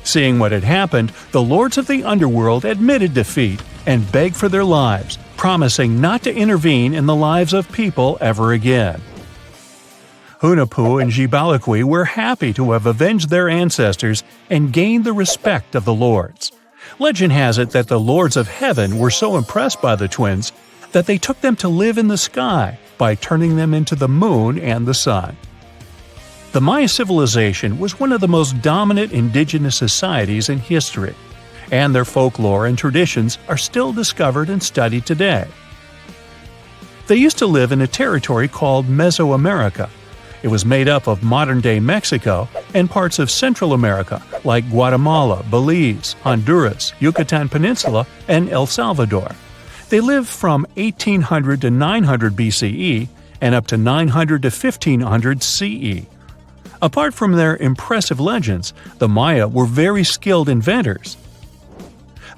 Seeing what had happened, the lords of the underworld admitted defeat and begged for their lives, promising not to intervene in the lives of people ever again. Hunahpu and Xibalaqui were happy to have avenged their ancestors and gained the respect of the lords. Legend has it that the lords of heaven were so impressed by the twins that they took them to live in the sky by turning them into the moon and the sun. The Maya civilization was one of the most dominant indigenous societies in history, and their folklore and traditions are still discovered and studied today. They used to live in a territory called Mesoamerica. It was made up of modern-day Mexico and parts of Central America like Guatemala, Belize, Honduras, Yucatan Peninsula, and El Salvador. They lived from 1800 to 900 BCE and up to 900 to 1500 CE. Apart from their impressive legends, the Maya were very skilled inventors.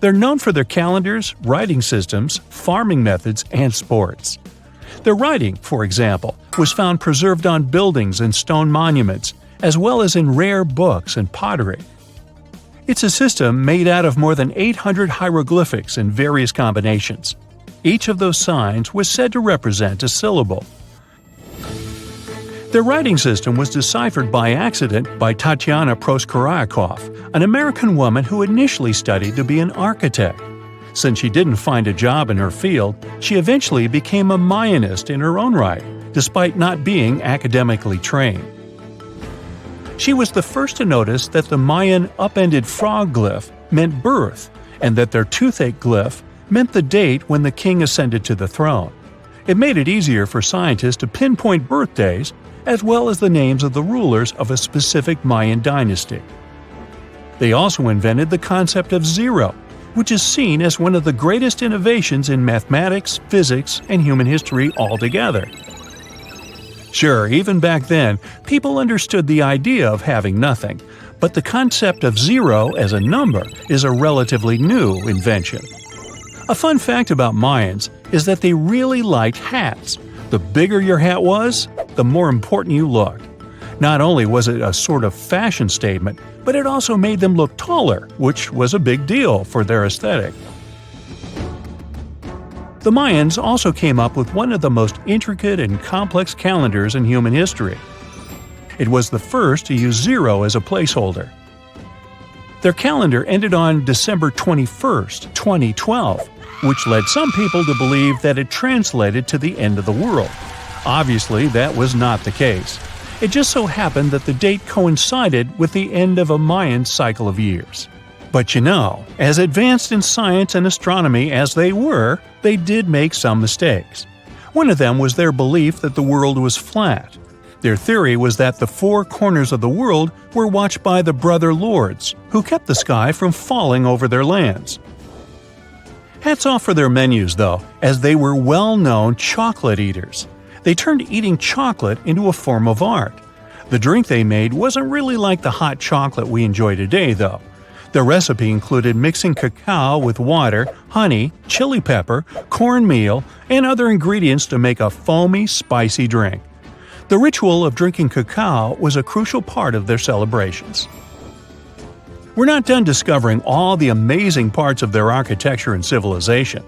They're known for their calendars, writing systems, farming methods, and sports. Their writing, for example, was found preserved on buildings and stone monuments, as well as in rare books and pottery. It's a system made out of more than 800 hieroglyphics in various combinations. Each of those signs was said to represent a syllable. Their writing system was deciphered by accident by Tatiana Proskorakov, an American woman who initially studied to be an architect. Since she didn't find a job in her field, she eventually became a Mayanist in her own right, despite not being academically trained. She was the first to notice that the Mayan upended frog glyph meant birth, and that their toothache glyph meant the date when the king ascended to the throne. It made it easier for scientists to pinpoint birthdays, as well as the names of the rulers of a specific Mayan dynasty. They also invented the concept of zero, which is seen as one of the greatest innovations in mathematics, physics, and human history altogether. Sure, even back then, people understood the idea of having nothing, but the concept of zero as a number is a relatively new invention. A fun fact about Mayans is that they really liked hats. The bigger your hat was, the more important you looked. Not only was it a sort of fashion statement, but it also made them look taller, which was a big deal for their aesthetic. The Mayans also came up with one of the most intricate and complex calendars in human history. It was the first to use zero as a placeholder. Their calendar ended on December 21st, 2012, which led some people to believe that it translated to the end of the world. Obviously, that was not the case. It just so happened that the date coincided with the end of a Mayan cycle of years. But you know, as advanced in science and astronomy as they were, they did make some mistakes. One of them was their belief that the world was flat. Their theory was that the four corners of the world were watched by the brother lords, who kept the sky from falling over their lands. Hats off for their menus, though, as they were well-known chocolate eaters. They turned eating chocolate into a form of art. The drink they made wasn't really like the hot chocolate we enjoy today, though. The recipe included mixing cacao with water, honey, chili pepper, cornmeal, and other ingredients to make a foamy, spicy drink. The ritual of drinking cacao was a crucial part of their celebrations. We're not done discovering all the amazing parts of their architecture and civilization.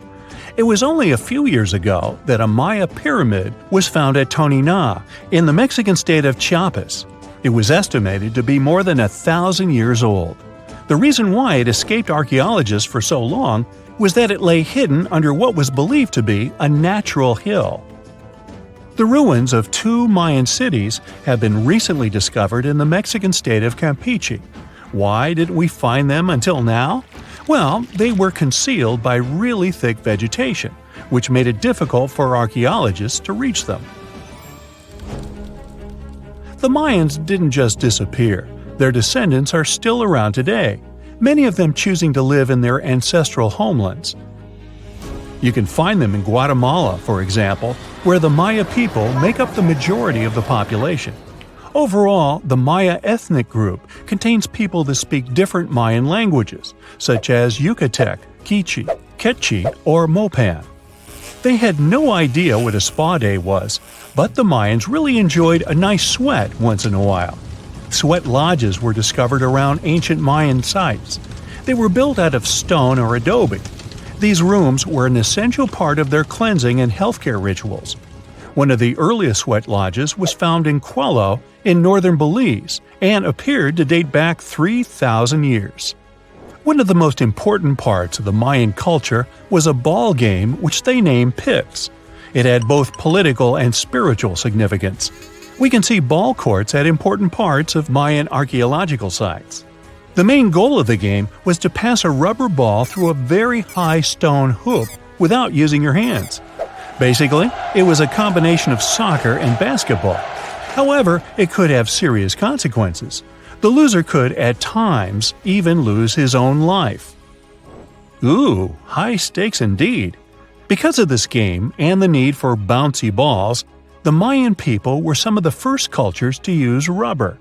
It was only a few years ago that a Maya pyramid was found at Tonina, in the Mexican state of Chiapas. It was estimated to be more than 1,000 years old. The reason why it escaped archaeologists for so long was that it lay hidden under what was believed to be a natural hill. The ruins of two Mayan cities have been recently discovered in the Mexican state of Campeche. Why didn't we find them until now? Well, they were concealed by really thick vegetation, which made it difficult for archaeologists to reach them. The Mayans didn't just disappear. Their descendants are still around today, many of them choosing to live in their ancestral homelands. You can find them in Guatemala, for example, where the Maya people make up the majority of the population. Overall, the Maya ethnic group contains people that speak different Mayan languages, such as Yucatec, Quiche, Quechua, or Mopan. They had no idea what a spa day was, but the Mayans really enjoyed a nice sweat once in a while. Sweat lodges were discovered around ancient Mayan sites. They were built out of stone or adobe. These rooms were an essential part of their cleansing and healthcare rituals. One of the earliest sweat lodges was found in Quello in northern Belize and appeared to date back 3,000 years. One of the most important parts of the Mayan culture was a ball game which they named Pix. It had both political and spiritual significance. We can see ball courts at important parts of Mayan archaeological sites. The main goal of the game was to pass a rubber ball through a very high stone hoop without using your hands. Basically, it was a combination of soccer and basketball. However, it could have serious consequences. The loser could, at times, even lose his own life. Ooh, high stakes indeed. Because of this game and the need for bouncy balls, the Mayan people were some of the first cultures to use rubber.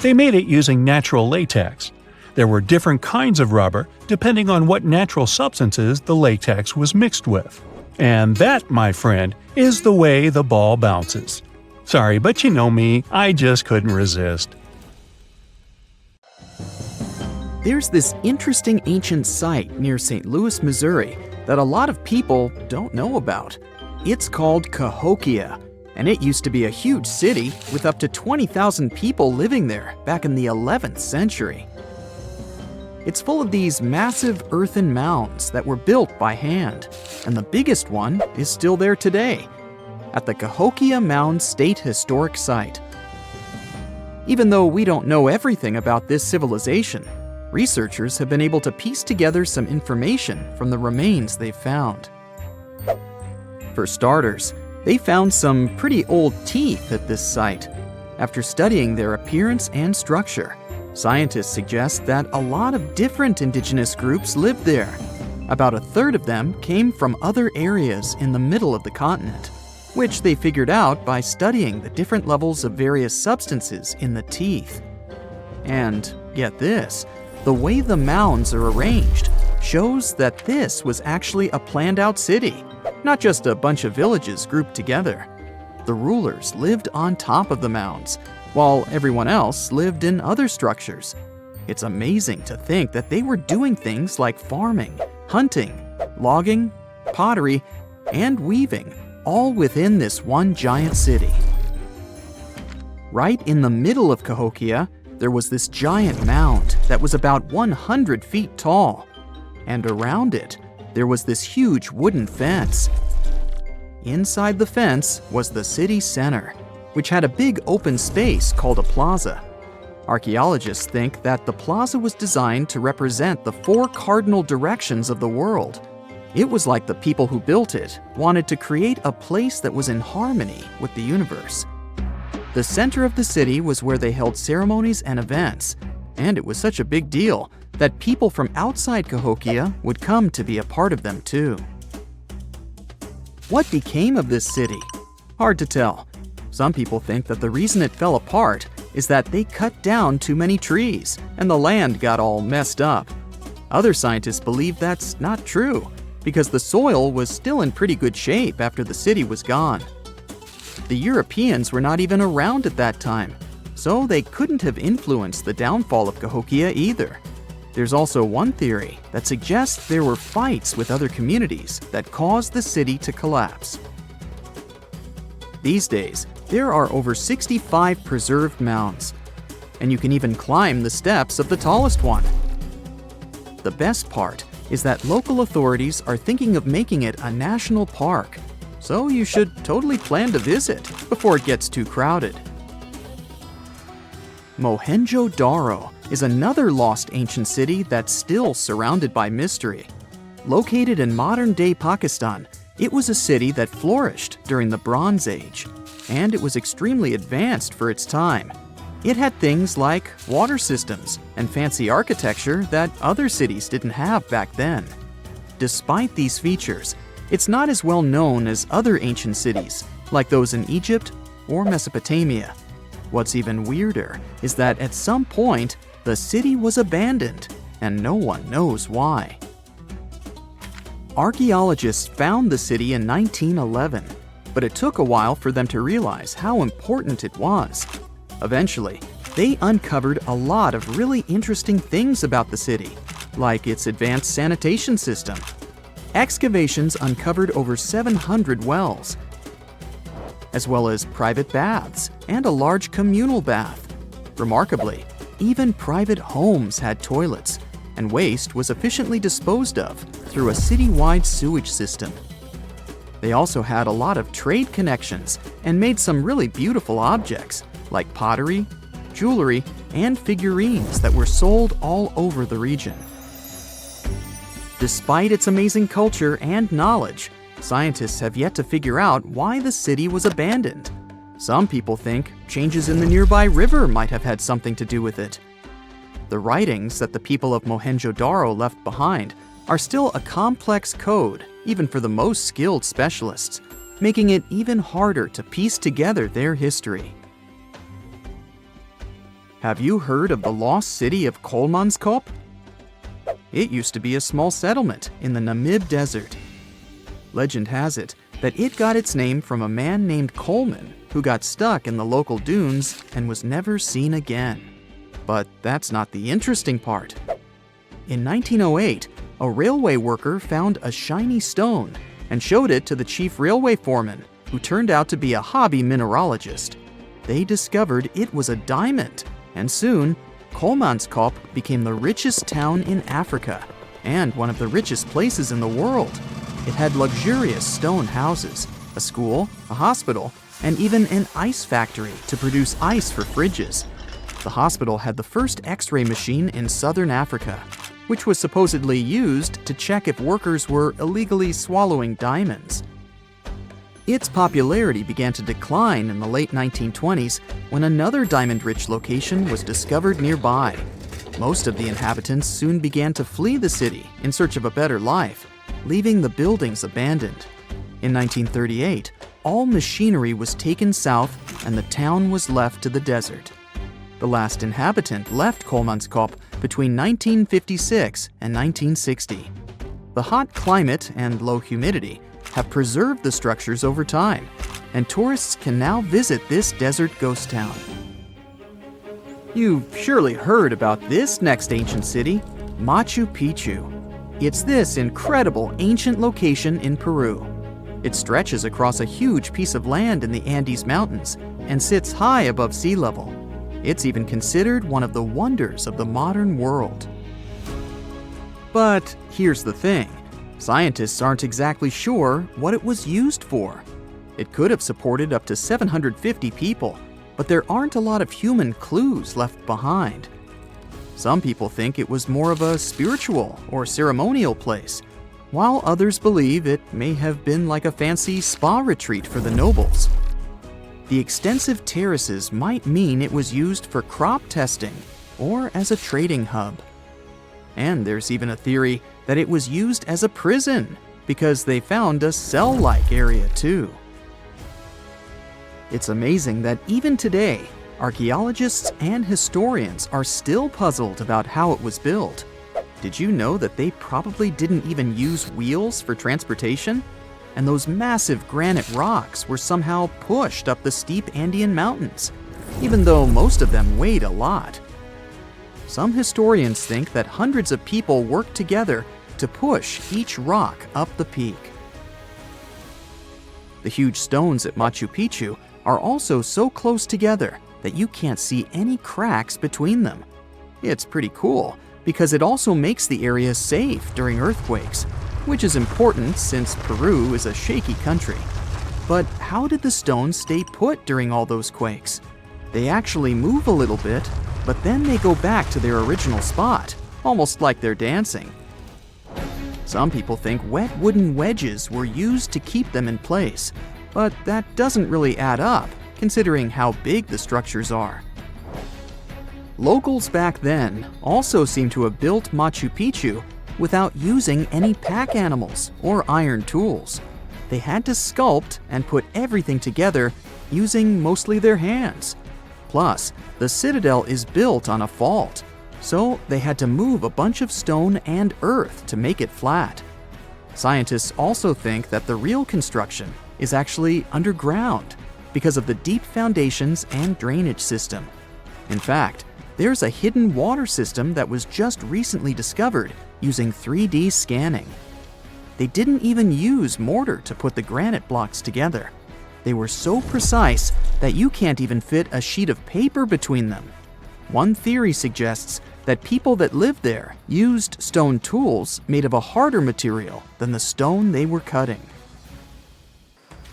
They made it using natural latex. There were different kinds of rubber depending on what natural substances the latex was mixed with. And that, my friend, is the way the ball bounces. Sorry, but you know me, I just couldn't resist. There's this interesting ancient site near St. Louis, Missouri, that a lot of people don't know about. It's called Cahokia, and it used to be a huge city with up to 20,000 people living there back in the 11th century. It's full of these massive earthen mounds that were built by hand, and the biggest one is still there today, at the Cahokia Mound State Historic Site. Even though we don't know everything about this civilization, researchers have been able to piece together some information from the remains they've found. For starters, they found some pretty old teeth at this site. After studying their appearance and structure, scientists suggest that a lot of different indigenous groups lived there. About a third of them came from other areas in the middle of the continent, which they figured out by studying the different levels of various substances in the teeth. And get this, the way the mounds are arranged shows that this was actually a planned-out city, not just a bunch of villages grouped together. The rulers lived on top of the mounds, while everyone else lived in other structures. It's amazing to think that they were doing things like farming, hunting, logging, pottery, and weaving, all within this one giant city. Right in the middle of Cahokia, there was this giant mound that was about 100 feet tall, and around it, there was this huge wooden fence. Inside the fence was the city center, which had a big open space called a plaza. Archaeologists think that the plaza was designed to represent the four cardinal directions of the world. It was like the people who built it wanted to create a place that was in harmony with the universe. The center of the city was where they held ceremonies and events, and it was such a big deal that people from outside Cahokia would come to be a part of them too. What became of this city? Hard to tell. Some people think that the reason it fell apart is that they cut down too many trees and the land got all messed up. Other scientists believe that's not true because the soil was still in pretty good shape after the city was gone. The Europeans were not even around at that time, so they couldn't have influenced the downfall of Cahokia either. There's also one theory that suggests there were fights with other communities that caused the city to collapse. These days, there are over 65 preserved mounds, and you can even climb the steps of the tallest one. The best part is that local authorities are thinking of making it a national park, so you should totally plan to visit before it gets too crowded. Mohenjo-Daro is another lost ancient city that's still surrounded by mystery. Located in modern-day Pakistan, it was a city that flourished during the Bronze Age, and it was extremely advanced for its time. It had things like water systems and fancy architecture that other cities didn't have back then. Despite these features, it's not as well known as other ancient cities, like those in Egypt or Mesopotamia. What's even weirder is that at some point, the city was abandoned, and no one knows why. Archaeologists found the city in 1911, but it took a while for them to realize how important it was. Eventually, they uncovered a lot of really interesting things about the city, like its advanced sanitation system. Excavations uncovered over 700 wells, as well as private baths and a large communal bath. Remarkably, even private homes had toilets, and waste was efficiently disposed of through a citywide sewage system. They also had a lot of trade connections and made some really beautiful objects, like pottery, jewelry, and figurines that were sold all over the region. Despite its amazing culture and knowledge, scientists have yet to figure out why the city was abandoned. Some people think changes in the nearby river might have had something to do with it. The writings that the people of Mohenjo-Daro left behind are still a complex code, even for the most skilled specialists, making it even harder to piece together their history. Have you heard of the lost city of Kolmanskop? It used to be a small settlement in the Namib Desert. Legend has it that it got its name from a man named Coleman who got stuck in the local dunes and was never seen again. But that's not the interesting part. In 1908, a railway worker found a shiny stone and showed it to the chief railway foreman, who turned out to be a hobby mineralogist. They discovered it was a diamond, and soon, Kolmanskop became the richest town in Africa and one of the richest places in the world. It had luxurious stone houses, a school, a hospital, and even an ice factory to produce ice for fridges. The hospital had the first X-ray machine in southern Africa, which was supposedly used to check if workers were illegally swallowing diamonds. Its popularity began to decline in the late 1920s when another diamond-rich location was discovered nearby. Most of the inhabitants soon began to flee the city in search of a better life, leaving the buildings abandoned. In 1938, all machinery was taken south and the town was left to the desert. The last inhabitant left Kolmanskop between 1956 and 1960. The hot climate and low humidity have preserved the structures over time, and tourists can now visit this desert ghost town. You've surely heard about this next ancient city, Machu Picchu. It's this incredible ancient location in Peru. It stretches across a huge piece of land in the Andes Mountains and sits high above sea level. It's even considered one of the wonders of the modern world. But here's the thing. Scientists aren't exactly sure what it was used for. It could have supported up to 750 people, but there aren't a lot of human clues left behind. Some people think it was more of a spiritual or ceremonial place, while others believe it may have been like a fancy spa retreat for the nobles. the extensive terraces might mean it was used for crop testing or as a trading hub. And there's even a theory that it was used as a prison because they found a cell-like area too. It's amazing that even today, archaeologists and historians are still puzzled about how it was built. Did you know that they probably didn't even use wheels for transportation? And those massive granite rocks were somehow pushed up the steep Andean mountains, even though most of them weighed a lot. Some historians think that hundreds of people worked together to push each rock up the peak. The huge stones at Machu Picchu are also so close together that you can't see any cracks between them. It's pretty cool because it also makes the area safe during earthquakes, which is important since Peru is a shaky country. But how did the stones stay put during all those quakes? They actually move a little bit, but then they go back to their original spot, almost like they're dancing. Some people think wet wooden wedges were used to keep them in place, but that doesn't really add up, considering how big the structures are. Locals back then also seem to have built Machu Picchu without using any pack animals or iron tools. They had to sculpt and put everything together using mostly their hands. Plus, the citadel is built on a fault, so they had to move a bunch of stone and earth to make it flat. Scientists also think that the real construction is actually underground because of the deep foundations and drainage system. In fact, there's a hidden water system that was just recently discovered using 3D scanning. They didn't even use mortar to put the granite blocks together. They were so precise that you can't even fit a sheet of paper between them. One theory suggests that people that lived there used stone tools made of a harder material than the stone they were cutting.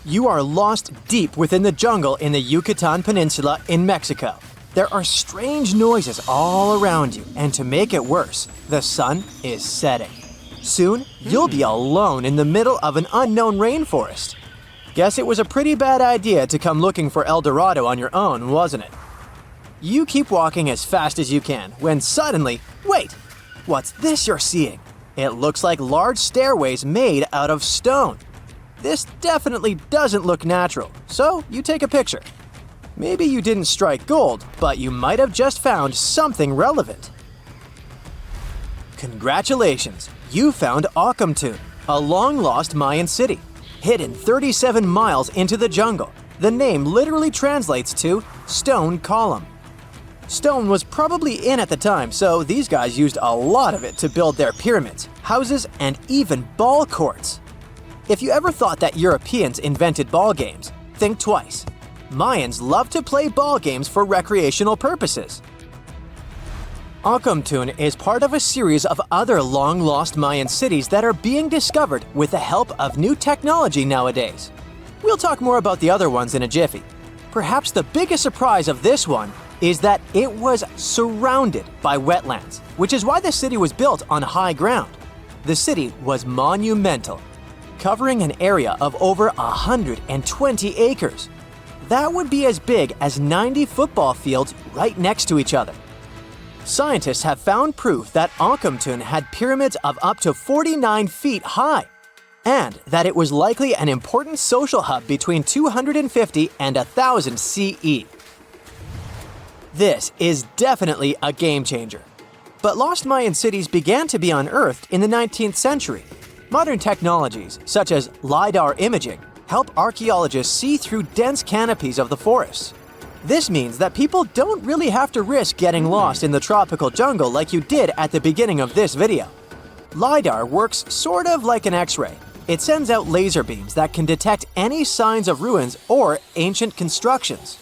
You are lost deep within the jungle in the Yucatan Peninsula in Mexico. There are strange noises all around you, and to make it worse, the sun is setting. Soon, you'll be alone in the middle of an unknown rainforest. Guess it was a pretty bad idea to come looking for El Dorado on your own, wasn't it? You keep walking as fast as you can when suddenly, wait, what's this you're seeing? It looks like large stairways made out of stone. This definitely doesn't look natural, so you take a picture. Maybe you didn't strike gold, but you might have just found something relevant. Congratulations, you found Akamtun, a long-lost Mayan city, hidden 37 miles into the jungle. The name literally translates to stone column. Stone was probably in at the time, so these guys used a lot of it to build their pyramids, houses, and even ball courts. If you ever thought that Europeans invented ball games, think twice. Mayans love to play ball games for recreational purposes. Akamtun is part of a series of other long-lost Mayan cities that are being discovered with the help of new technology nowadays. We'll talk more about the other ones in a jiffy. Perhaps the biggest surprise of this one is that it was surrounded by wetlands, which is why the city was built on high ground. The city was monumental, covering an area of over 120 acres. That would be as big as 90 football fields right next to each other. Scientists have found proof that Akamtun had pyramids of up to 49 feet high, and that it was likely an important social hub between 250 and 1000 CE. This is definitely a game changer. But lost Mayan cities began to be unearthed in the 19th century. Modern technologies, such as LiDAR imaging, help archaeologists see through dense canopies of the forests. This means that people don't really have to risk getting lost in the tropical jungle like you did at the beginning of this video. LiDAR works sort of like an X-ray. It sends out laser beams that can detect any signs of ruins or ancient constructions.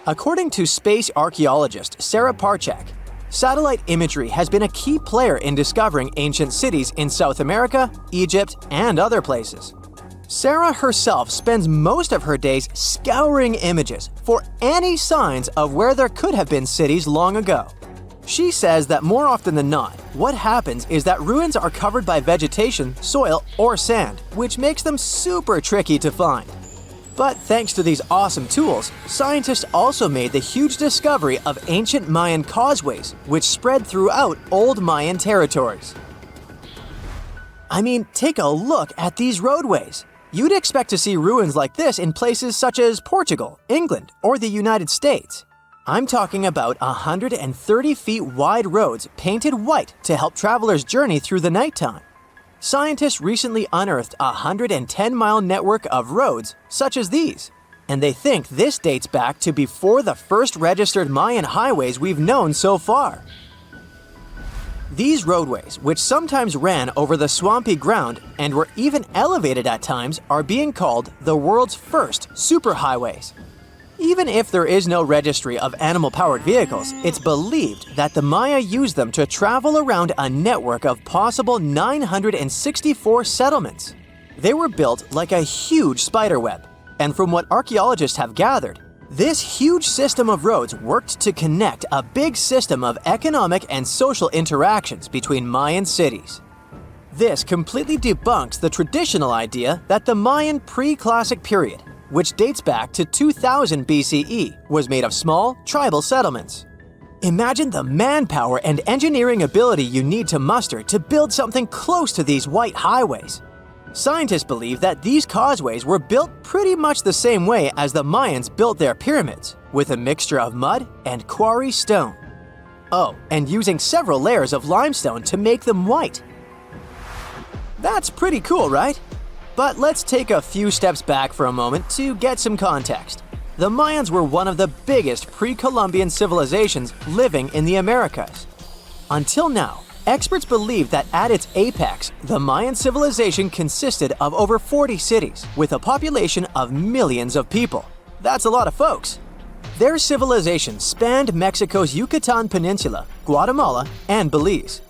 According to space archaeologist Sarah Parchak, satellite imagery has been a key player in discovering ancient cities in South America, Egypt, and other places. Sarah herself spends most of her days scouring images for any signs of where there could have been cities long ago. She says that more often than not, what happens is that ruins are covered by vegetation, soil, or sand, which makes them super tricky to find. But thanks to these awesome tools, scientists also made the huge discovery of ancient Mayan causeways, which spread throughout old Mayan territories. I mean, take a look at these roadways. You'd expect to see ruins like this in places such as Portugal, England, or the United States. I'm talking about 130 feet wide roads painted white to help travelers journey through the nighttime. Scientists recently unearthed a 110-mile network of roads such as these, and they think this dates back to before the first registered Mayan highways we've known so far. These roadways, which sometimes ran over the swampy ground and were even elevated at times, are being called the world's first superhighways. Even if there is no registry of animal-powered vehicles, it's believed that the Maya used them to travel around a network of possible 964 settlements. They were built like a huge spiderweb, and from what archaeologists have gathered, this huge system of roads worked to connect a big system of economic and social interactions between Mayan cities. This completely debunks the traditional idea that the Mayan pre-classic period, which dates back to 2000 BCE, was made of small, tribal settlements. Imagine the manpower and engineering ability you need to muster to build something close to these white highways. Scientists believe that these causeways were built pretty much the same way as the Mayans built their pyramids, with a mixture of mud and quarry stone. Oh, and using several layers of limestone to make them white. That's pretty cool, right? But let's take a few steps back for a moment to get some context. The Mayans were one of the biggest pre-Columbian civilizations living in the Americas. Until now, experts believe that at its apex, the Mayan civilization consisted of over 40 cities with a population of millions of people. That's a lot of folks. Their civilization spanned Mexico's Yucatan Peninsula, Guatemala, and Belize.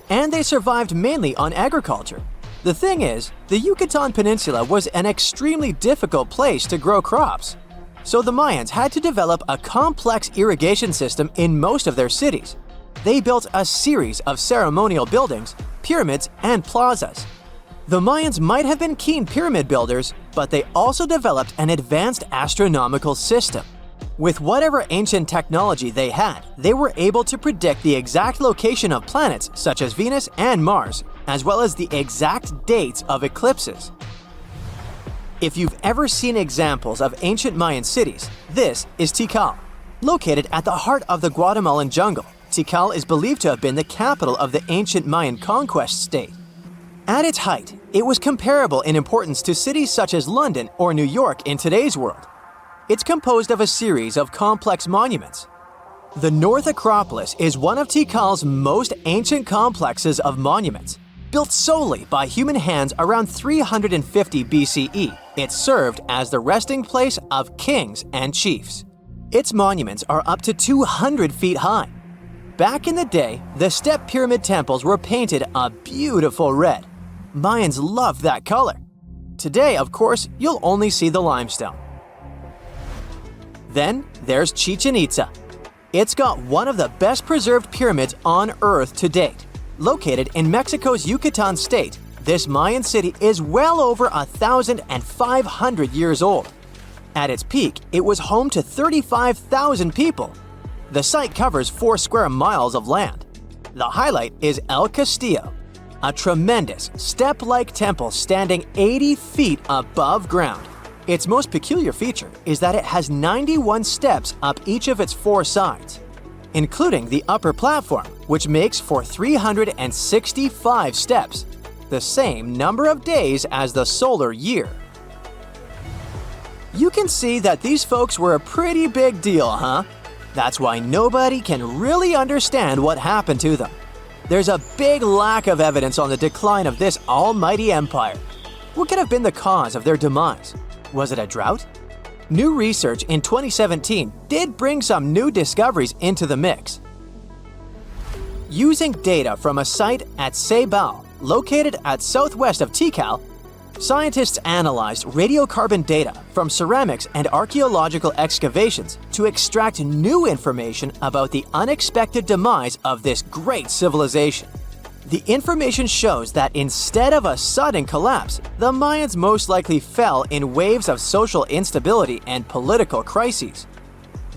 And they survived mainly on agriculture. The thing is, the Yucatan Peninsula was an extremely difficult place to grow crops. So the Mayans had to develop a complex irrigation system in most of their cities. They built a series of ceremonial buildings, pyramids, and plazas. The Mayans might have been keen pyramid builders, but they also developed an advanced astronomical system. With whatever ancient technology they had, they were able to predict the exact location of planets such as Venus and Mars, as well as the exact dates of eclipses. If you've ever seen examples of ancient Mayan cities, this is Tikal. Located at the heart of the Guatemalan jungle, Tikal is believed to have been the capital of the ancient Mayan conquest state. At its height, it was comparable in importance to cities such as London or New York in today's world. It's composed of a series of complex monuments. The North Acropolis is one of Tikal's most ancient complexes of monuments. Built solely by human hands around 350 BCE, it served as the resting place of kings and chiefs. Its monuments are up to 200 feet high. Back in the day, the step pyramid temples were painted a beautiful red. Mayans loved that color. Today, of course, you'll only see the limestone. Then there's Chichen Itza. It's got one of the best preserved pyramids on Earth to date. Located in Mexico's Yucatan state, this Mayan city is well over 1,500 years old. At its peak, it was home to 35,000 people. The site covers 4 square miles of land. The highlight is El Castillo, a tremendous step-like temple standing 80 feet above ground. Its most peculiar feature is that it has 91 steps up each of its 4 sides, including the upper platform, which makes for 365 steps, the same number of days as the solar year. You can see that these folks were a pretty big deal, huh? That's why nobody can really understand what happened to them. There's a big lack of evidence on the decline of this almighty empire. What could have been the cause of their demise? Was it a drought? New research in 2017 did bring some new discoveries into the mix. Using data from a site at Ceibal, located at southwest of Tikal, scientists analyzed radiocarbon data from ceramics and archaeological excavations to extract new information about the unexpected demise of this great civilization. The information shows that instead of a sudden collapse, the Mayans most likely fell in waves of social instability and political crises.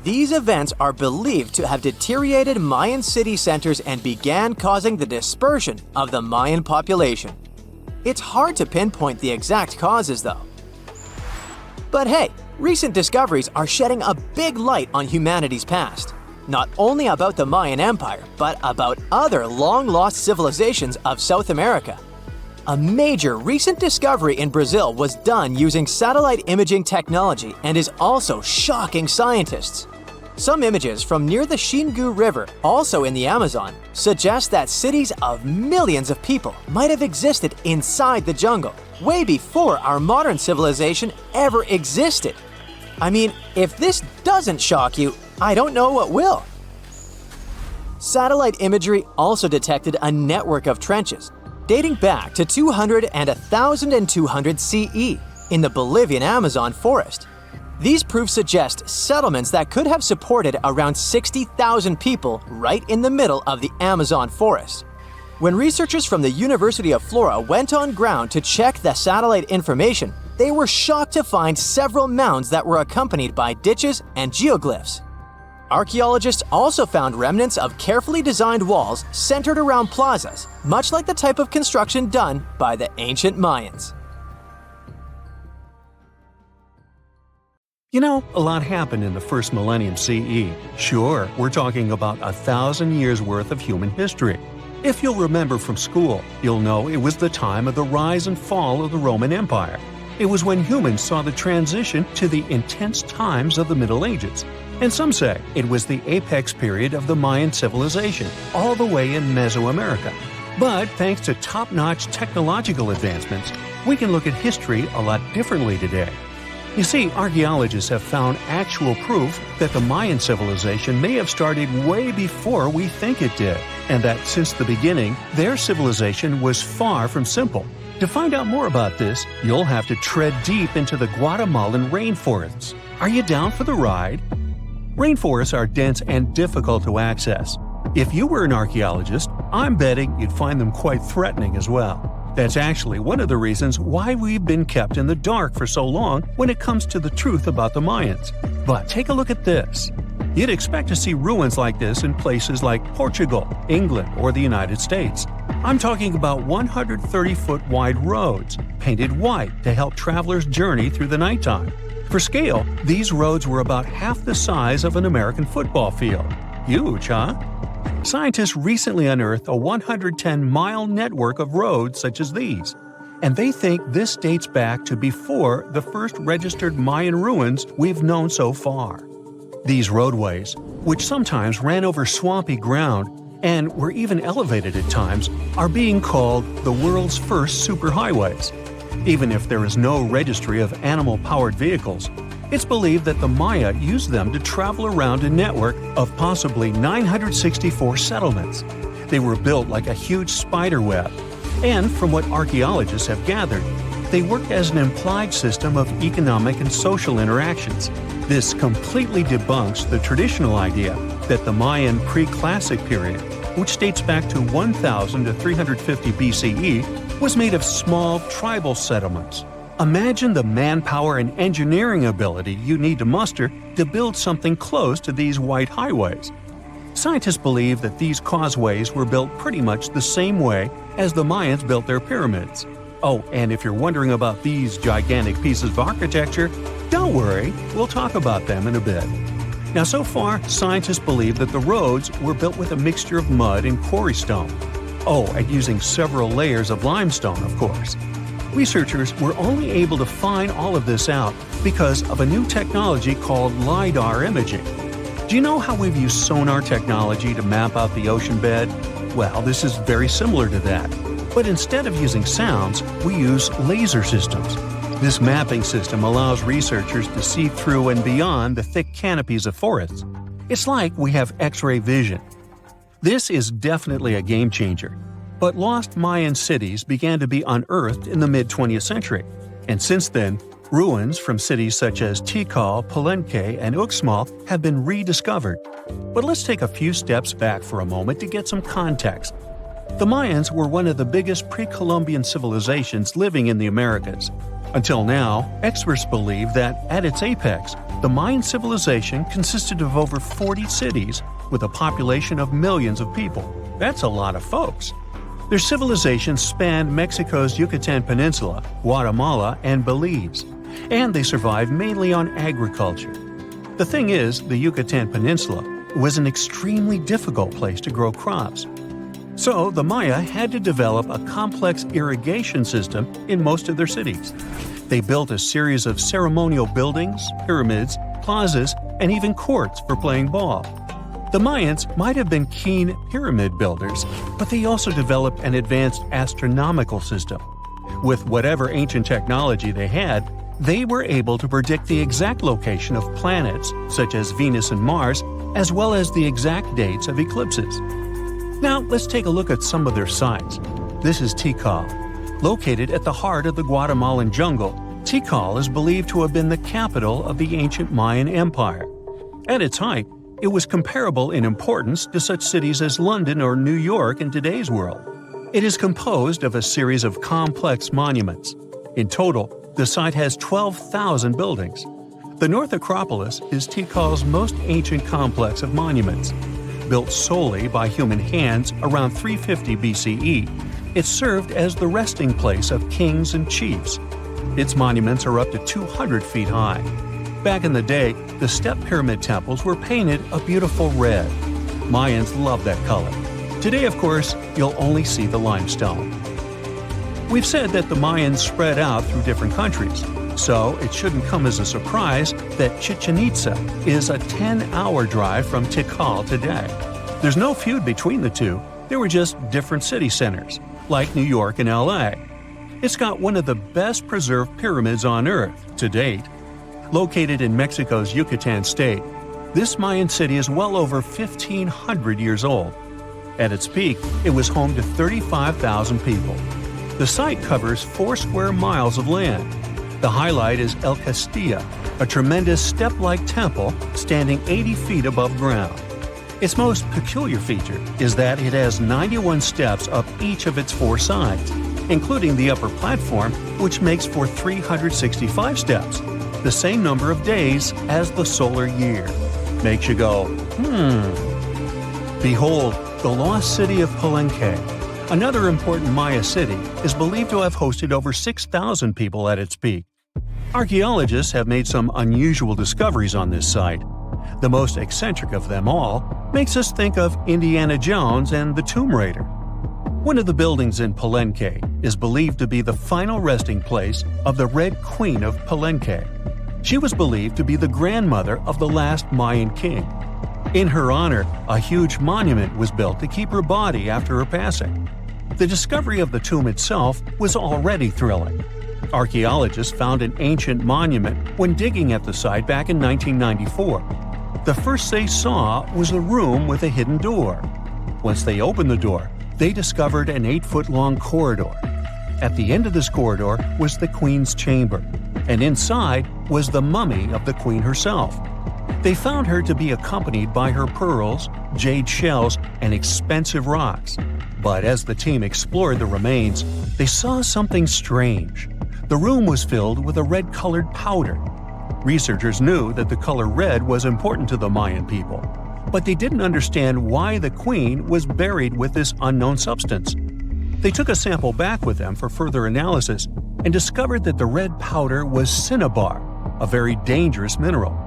These events are believed to have deteriorated Mayan city centers and began causing the dispersion of the Mayan population. It's hard to pinpoint the exact causes, though. But hey, recent discoveries are shedding a big light on humanity's past. Not only about the Mayan Empire, but about other long-lost civilizations of South America. A major recent discovery in Brazil was done using satellite imaging technology and is also shocking scientists. Some images from near the Xingu River, also in the Amazon, suggest that cities of millions of people might have existed inside the jungle, way before our modern civilization ever existed. I mean, if this doesn't shock you, I don't know what will. Satellite imagery also detected a network of trenches dating back to 200 and 1200 CE in the Bolivian Amazon forest. These proofs suggest settlements that could have supported around 60,000 people right in the middle of the Amazon forest. When researchers from the University of Florida went on ground to check the satellite information, they were shocked to find several mounds that were accompanied by ditches and geoglyphs. Archaeologists also found remnants of carefully designed walls centered around plazas, much like the type of construction done by the ancient Mayans. You know, a lot happened in the first millennium CE. Sure, we're talking about 1,000 years worth of human history. If you'll remember from school, you'll know it was the time of the rise and fall of the Roman Empire. It was when humans saw the transition to the intense times of the Middle Ages. And some say it was the apex period of the Mayan civilization, all the way in Mesoamerica. But thanks to top-notch technological advancements, we can look at history a lot differently today. You see, archaeologists have found actual proof that the Mayan civilization may have started way before we think it did, and that since the beginning, their civilization was far from simple. To find out more about this, you'll have to tread deep into the Guatemalan rainforests. Are you down for the ride? Rainforests are dense and difficult to access. If you were an archaeologist, I'm betting you'd find them quite threatening as well. That's actually one of the reasons why we've been kept in the dark for so long when it comes to the truth about the Mayans. But take a look at this. You'd expect to see ruins like this in places like Portugal, England, or the United States. I'm talking about 130-foot wide roads, painted white to help travelers journey through the nighttime. For scale, these roads were about half the size of an American football field. Huge, huh? Scientists recently unearthed a 110-mile network of roads such as these, and they think this dates back to before the first registered Mayan ruins we've known so far. These roadways, which sometimes ran over swampy ground and were even elevated at times, are being called the world's first superhighways. Even if there is no registry of animal-powered vehicles, it's believed that the Maya used them to travel around a network of possibly 964 settlements. They were built like a huge spider web, and from what archaeologists have gathered, they work as an implied system of economic and social interactions. This completely debunks the traditional idea that the Mayan pre-classic period, which dates back to 1000 to 350 BCE, was made of small tribal settlements. Imagine the manpower and engineering ability you need to muster to build something close to these white highways. Scientists believe that these causeways were built pretty much the same way as the Mayans built their pyramids. Oh, and if you're wondering about these gigantic pieces of architecture, don't worry, we'll talk about them in a bit. Now, so far, scientists believe that the roads were built with a mixture of mud and quarry stone. Oh, and using several layers of limestone, of course. Researchers were only able to find all of this out because of a new technology called LiDAR imaging. Do you know how we've used sonar technology to map out the ocean bed? Well, this is very similar to that. But instead of using sounds, we use laser systems. This mapping system allows researchers to see through and beyond the thick canopies of forests. It's like we have X-ray vision. This is definitely a game changer. But lost Mayan cities began to be unearthed in the mid-20th century, and since then, ruins from cities such as Tikal, Palenque, and Uxmal have been rediscovered. But let's take a few steps back for a moment to get some context. The Mayans were one of the biggest pre-Columbian civilizations living in the Americas. Until now, experts believe that, at its apex, the Mayan civilization consisted of over 40 cities with a population of millions of people. That's a lot of folks. Their civilization spanned Mexico's Yucatan Peninsula, Guatemala, and Belize, and they survived mainly on agriculture. The thing is, the Yucatan Peninsula was an extremely difficult place to grow crops. So the Maya had to develop a complex irrigation system in most of their cities. They built a series of ceremonial buildings, pyramids, plazas, and even courts for playing ball. The Mayans might have been keen pyramid builders, but they also developed an advanced astronomical system. With whatever ancient technology they had, they were able to predict the exact location of planets, such as Venus and Mars, as well as the exact dates of eclipses. Now, let's take a look at some of their sites. This is Tikal. Located at the heart of the Guatemalan jungle, Tikal is believed to have been the capital of the ancient Mayan Empire. At its height, it was comparable in importance to such cities as London or New York in today's world. It is composed of a series of complex monuments. In total, the site has 12,000 buildings. The North Acropolis is Tikal's most ancient complex of monuments. Built solely by human hands around 350 BCE, it served as the resting place of kings and chiefs. Its monuments are up to 200 feet high. Back in the day, the step pyramid temples were painted a beautiful red. Mayans loved that color. Today, of course, you'll only see the limestone. We've said that the Mayans spread out through different countries, so it shouldn't come as a surprise that Chichen Itza is a 10-hour drive from Tikal today. There's no feud between the two, they were just different city centers, like New York and LA. It's got one of the best preserved pyramids on Earth to date. Located in Mexico's Yucatan state, this Mayan city is well over 1,500 years old. At its peak, it was home to 35,000 people. The site covers 4 square miles of land. The highlight is El Castilla, a tremendous step-like temple standing 80 feet above ground. Its most peculiar feature is that it has 91 steps up each of its 4 sides, including the upper platform, which makes for 365 steps, the same number of days as the solar year. Makes you go, Behold, the lost city of Palenque. Another important Maya city is believed to have hosted over 6,000 people at its peak. Archaeologists have made some unusual discoveries on this site. The most eccentric of them all makes us think of Indiana Jones and the Tomb Raider. One of the buildings in Palenque is believed to be the final resting place of the Red Queen of Palenque. She was believed to be the grandmother of the last Mayan king. In her honor, a huge monument was built to keep her body after her passing. The discovery of the tomb itself was already thrilling. Archaeologists found an ancient monument when digging at the site back in 1994. The first they saw was a room with a hidden door. Once they opened the door, they discovered an 8-foot-long corridor. At the end of this corridor was the queen's chamber, and inside was the mummy of the queen herself. They found her to be accompanied by her pearls, jade shells, and expensive rocks. But as the team explored the remains, they saw something strange. The room was filled with a red-colored powder. Researchers knew that the color red was important to the Mayan people, but they didn't understand why the queen was buried with this unknown substance. They took a sample back with them for further analysis and discovered that the red powder was cinnabar, a very dangerous mineral.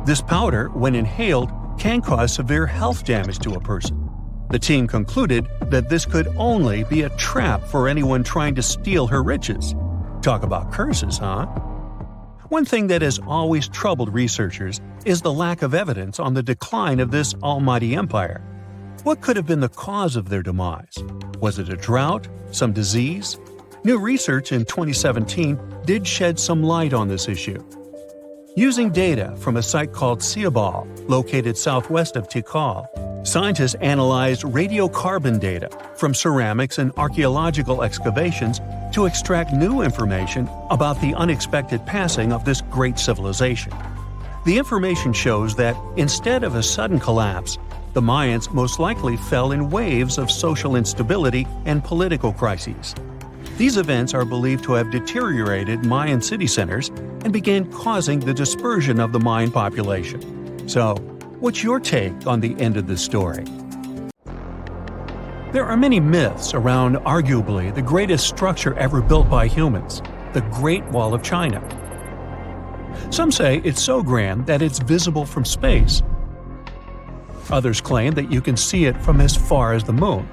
This powder, when inhaled, can cause severe health damage to a person. The team concluded that this could only be a trap for anyone trying to steal her riches. Talk about curses, huh? One thing that has always troubled researchers is the lack of evidence on the decline of this almighty empire. What could have been the cause of their demise? Was it a drought? Some disease? New research in 2017 did shed some light on this issue. Using data from a site called Ciabal, located southwest of Tikal, scientists analyzed radiocarbon data from ceramics and archaeological excavations to extract new information about the unexpected passing of this great civilization. The information shows that instead of a sudden collapse, The Mayans most likely fell in waves of social instability and political crises. These events are believed to have deteriorated Mayan city centers and began causing the dispersion of the Mayan population. So, what's your take on the end of this story? There are many myths around arguably the greatest structure ever built by humans, the Great Wall of China. Some say it's so grand that it's visible from space. Others claim that you can see it from as far as the moon.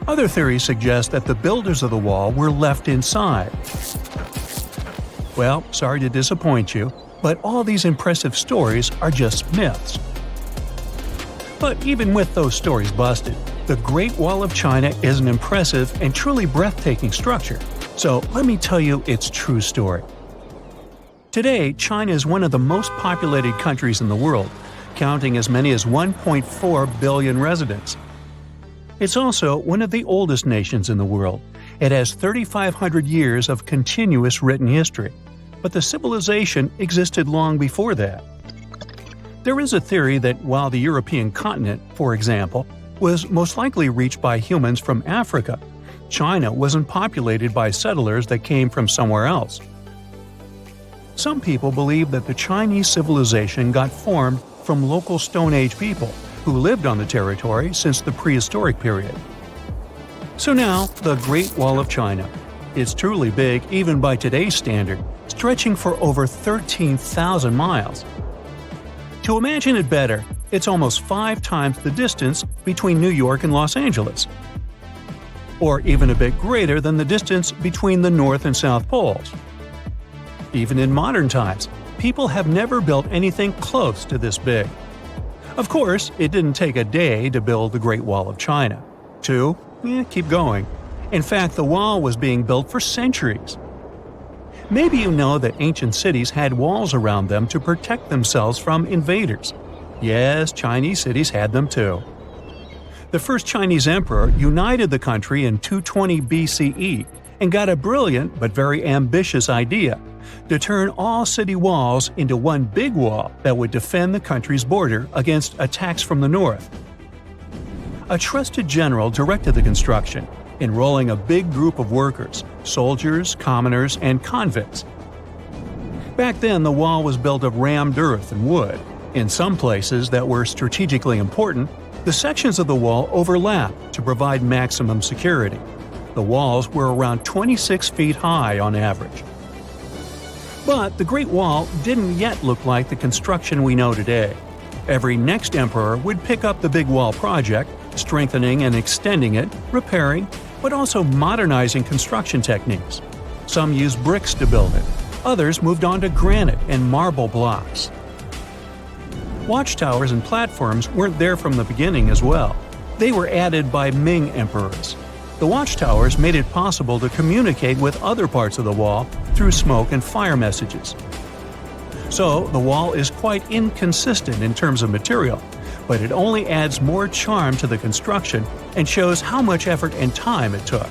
Other theories suggest that the builders of the wall were left inside. Well, sorry to disappoint you, but all these impressive stories are just myths. But even with those stories busted, the Great Wall of China is an impressive and truly breathtaking structure. So let me tell you its true story. Today, China is one of the most populated countries in the world, counting as many as 1.4 billion residents. It's also one of the oldest nations in the world. It has 3,500 years of continuous written history, but the civilization existed long before that. There is a theory that while the European continent, for example, was most likely reached by humans from Africa, China wasn't populated by settlers that came from somewhere else. Some people believe that the Chinese civilization got formed from local Stone Age people who lived on the territory since the prehistoric period. So now, the Great Wall of China. It's truly big even by today's standard, stretching for over 13,000 miles. To imagine it better, it's almost 5 times the distance between New York and Los Angeles. Or even a bit greater than the distance between the North and South Poles. Even in modern times, people have never built anything close to this big. Of course, it didn't take a day to build the Great Wall of China. 2? Keep going. In fact, the wall was being built for centuries. Maybe you know that ancient cities had walls around them to protect themselves from invaders. Yes, Chinese cities had them too. The first Chinese emperor united the country in 220 BCE and got a brilliant but very ambitious idea to turn all city walls into one big wall that would defend the country's border against attacks from the north. A trusted general directed the construction, enrolling a big group of workers, soldiers, commoners, and convicts. Back then, the wall was built of rammed earth and wood. In some places that were strategically important, the sections of the wall overlapped to provide maximum security. The walls were around 26 feet high on average. But the Great Wall didn't yet look like the construction we know today. Every next emperor would pick up the big wall project, strengthening and extending it, repairing, but also modernizing construction techniques. Some used bricks to build it. Others moved on to granite and marble blocks. Watchtowers and platforms weren't there from the beginning as well. They were added by Ming emperors. The watchtowers made it possible to communicate with other parts of the wall through smoke and fire messages. So, the wall is quite inconsistent in terms of material, but it only adds more charm to the construction and shows how much effort and time it took.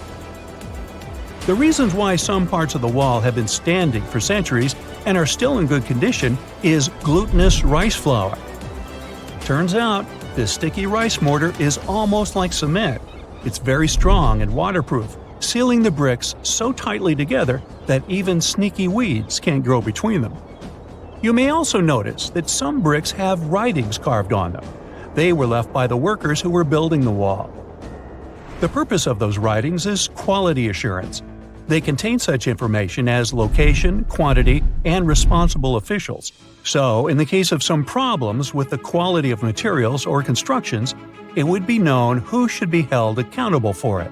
The reasons why some parts of the wall have been standing for centuries and are still in good condition is glutinous rice flour. Turns out, this sticky rice mortar is almost like cement. It's very strong and waterproof, sealing the bricks so tightly together that even sneaky weeds can't grow between them. You may also notice that some bricks have writings carved on them. They were left by the workers who were building the wall. The purpose of those writings is quality assurance. They contain such information as location, quantity, and responsible officials. So, in the case of some problems with the quality of materials or constructions, it would be known who should be held accountable for it.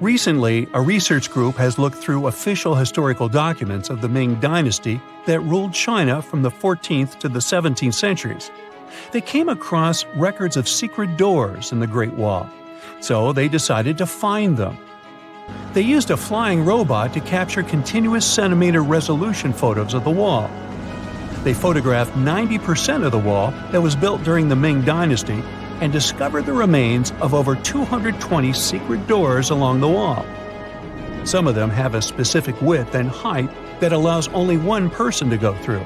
Recently, a research group has looked through official historical documents of the Ming Dynasty that ruled China from the 14th to the 17th centuries. They came across records of secret doors in the Great Wall, so they decided to find them. They used a flying robot to capture continuous centimeter resolution photos of the wall. They photographed 90% of the wall that was built during the Ming Dynasty and discovered the remains of over 220 secret doors along the wall. Some of them have a specific width and height that allows only one person to go through.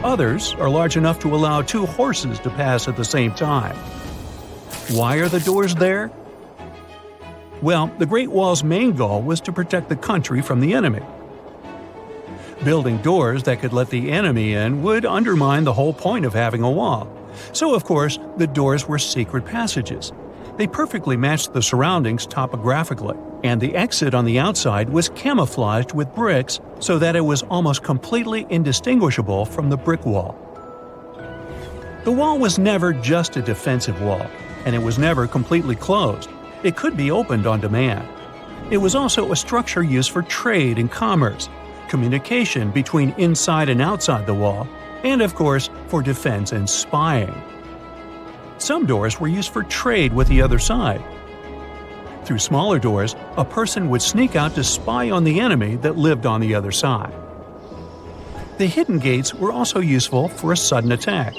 Others are large enough to allow 2 horses to pass at the same time. Why are the doors there? Well, the Great Wall's main goal was to protect the country from the enemy. Building doors that could let the enemy in would undermine the whole point of having a wall. So, of course, the doors were secret passages. They perfectly matched the surroundings topographically, and the exit on the outside was camouflaged with bricks so that it was almost completely indistinguishable from the brick wall. The wall was never just a defensive wall, and it was never completely closed. It could be opened on demand. It was also a structure used for trade and commerce, communication between inside and outside the wall, and of course, for defense and spying. Some doors were used for trade with the other side. Through smaller doors, a person would sneak out to spy on the enemy that lived on the other side. The hidden gates were also useful for a sudden attack.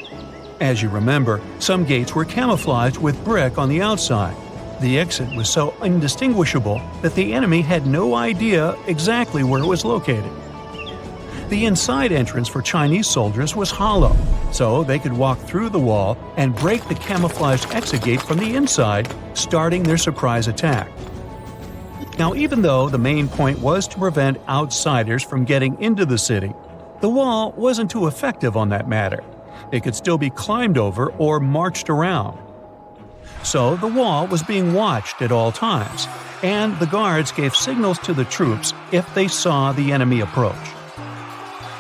As you remember, some gates were camouflaged with brick on the outside. The exit was so indistinguishable that the enemy had no idea exactly where it was located. The inside entrance for Chinese soldiers was hollow, so they could walk through the wall and break the camouflaged exit gate from the inside, starting their surprise attack. Now, even though the main point was to prevent outsiders from getting into the city, the wall wasn't too effective on that matter. It could still be climbed over or marched around. So the wall was being watched at all times, and the guards gave signals to the troops if they saw the enemy approach.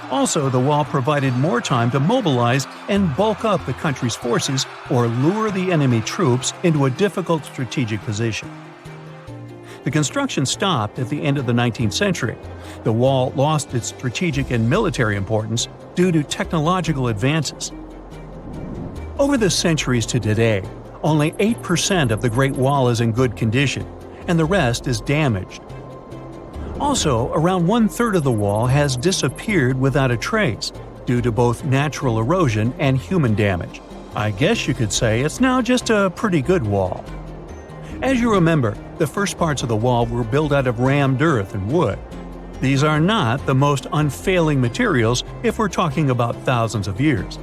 Also, the wall provided more time to mobilize and bulk up the country's forces or lure the enemy troops into a difficult strategic position. The construction stopped at the end of the 19th century. The wall lost its strategic and military importance due to technological advances. Over the centuries to today, only 8% of the Great Wall is in good condition, and the rest is damaged. Also, around 1/3 of the wall has disappeared without a trace, due to both natural erosion and human damage. I guess you could say it's now just a pretty good wall. As you remember, the first parts of the wall were built out of rammed earth and wood. These are not the most unfailing materials if we're talking about thousands of years.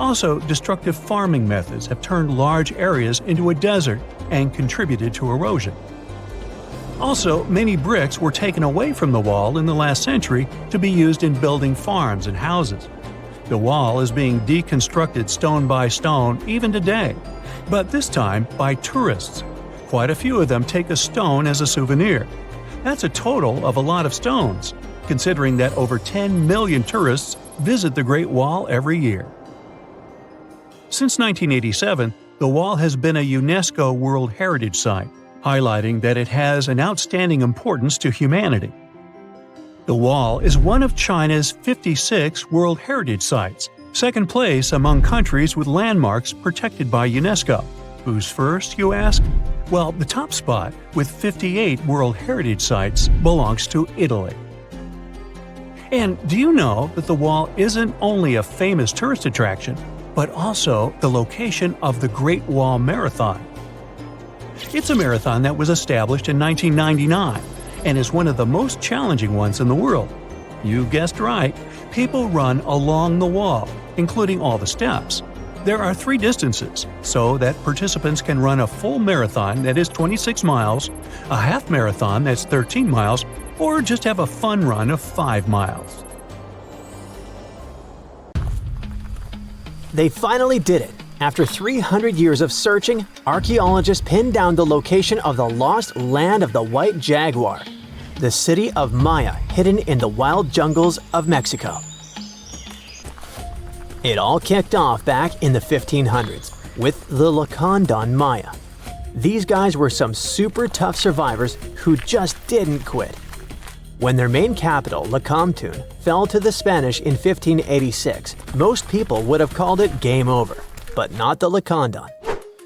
Also, destructive farming methods have turned large areas into a desert and contributed to erosion. Also, many bricks were taken away from the wall in the last century to be used in building farms and houses. The wall is being deconstructed stone by stone even today, but this time by tourists. Quite a few of them take a stone as a souvenir. That's a total of a lot of stones, considering that over 10 million tourists visit the Great Wall every year. Since 1987, the wall has been a UNESCO World Heritage Site, highlighting that it has an outstanding importance to humanity. The wall is one of China's 56 World Heritage Sites, second place among countries with landmarks protected by UNESCO. Who's first, you ask? Well, the top spot, with 58 World Heritage Sites, belongs to Italy. And do you know that the wall isn't only a famous tourist attraction, but also the location of the Great Wall Marathon? It's a marathon that was established in 1999 and is one of the most challenging ones in the world. You guessed right, people run along the wall, including all the steps. There are 3 distances, so that participants can run a full marathon that is 26 miles, a half marathon that's 13 miles, or just have a fun run of 5 miles. They finally did it. After 300 years of searching, archaeologists pinned down the location of the lost land of the white jaguar, the city of Maya hidden in the wild jungles of Mexico. It all kicked off back in the 1500s with the Lacandon Maya. These guys were some super tough survivors who just didn't quit. When their main capital, Lacamtun, fell to the Spanish in 1586, most people would have called it game over. But not the Lacandon.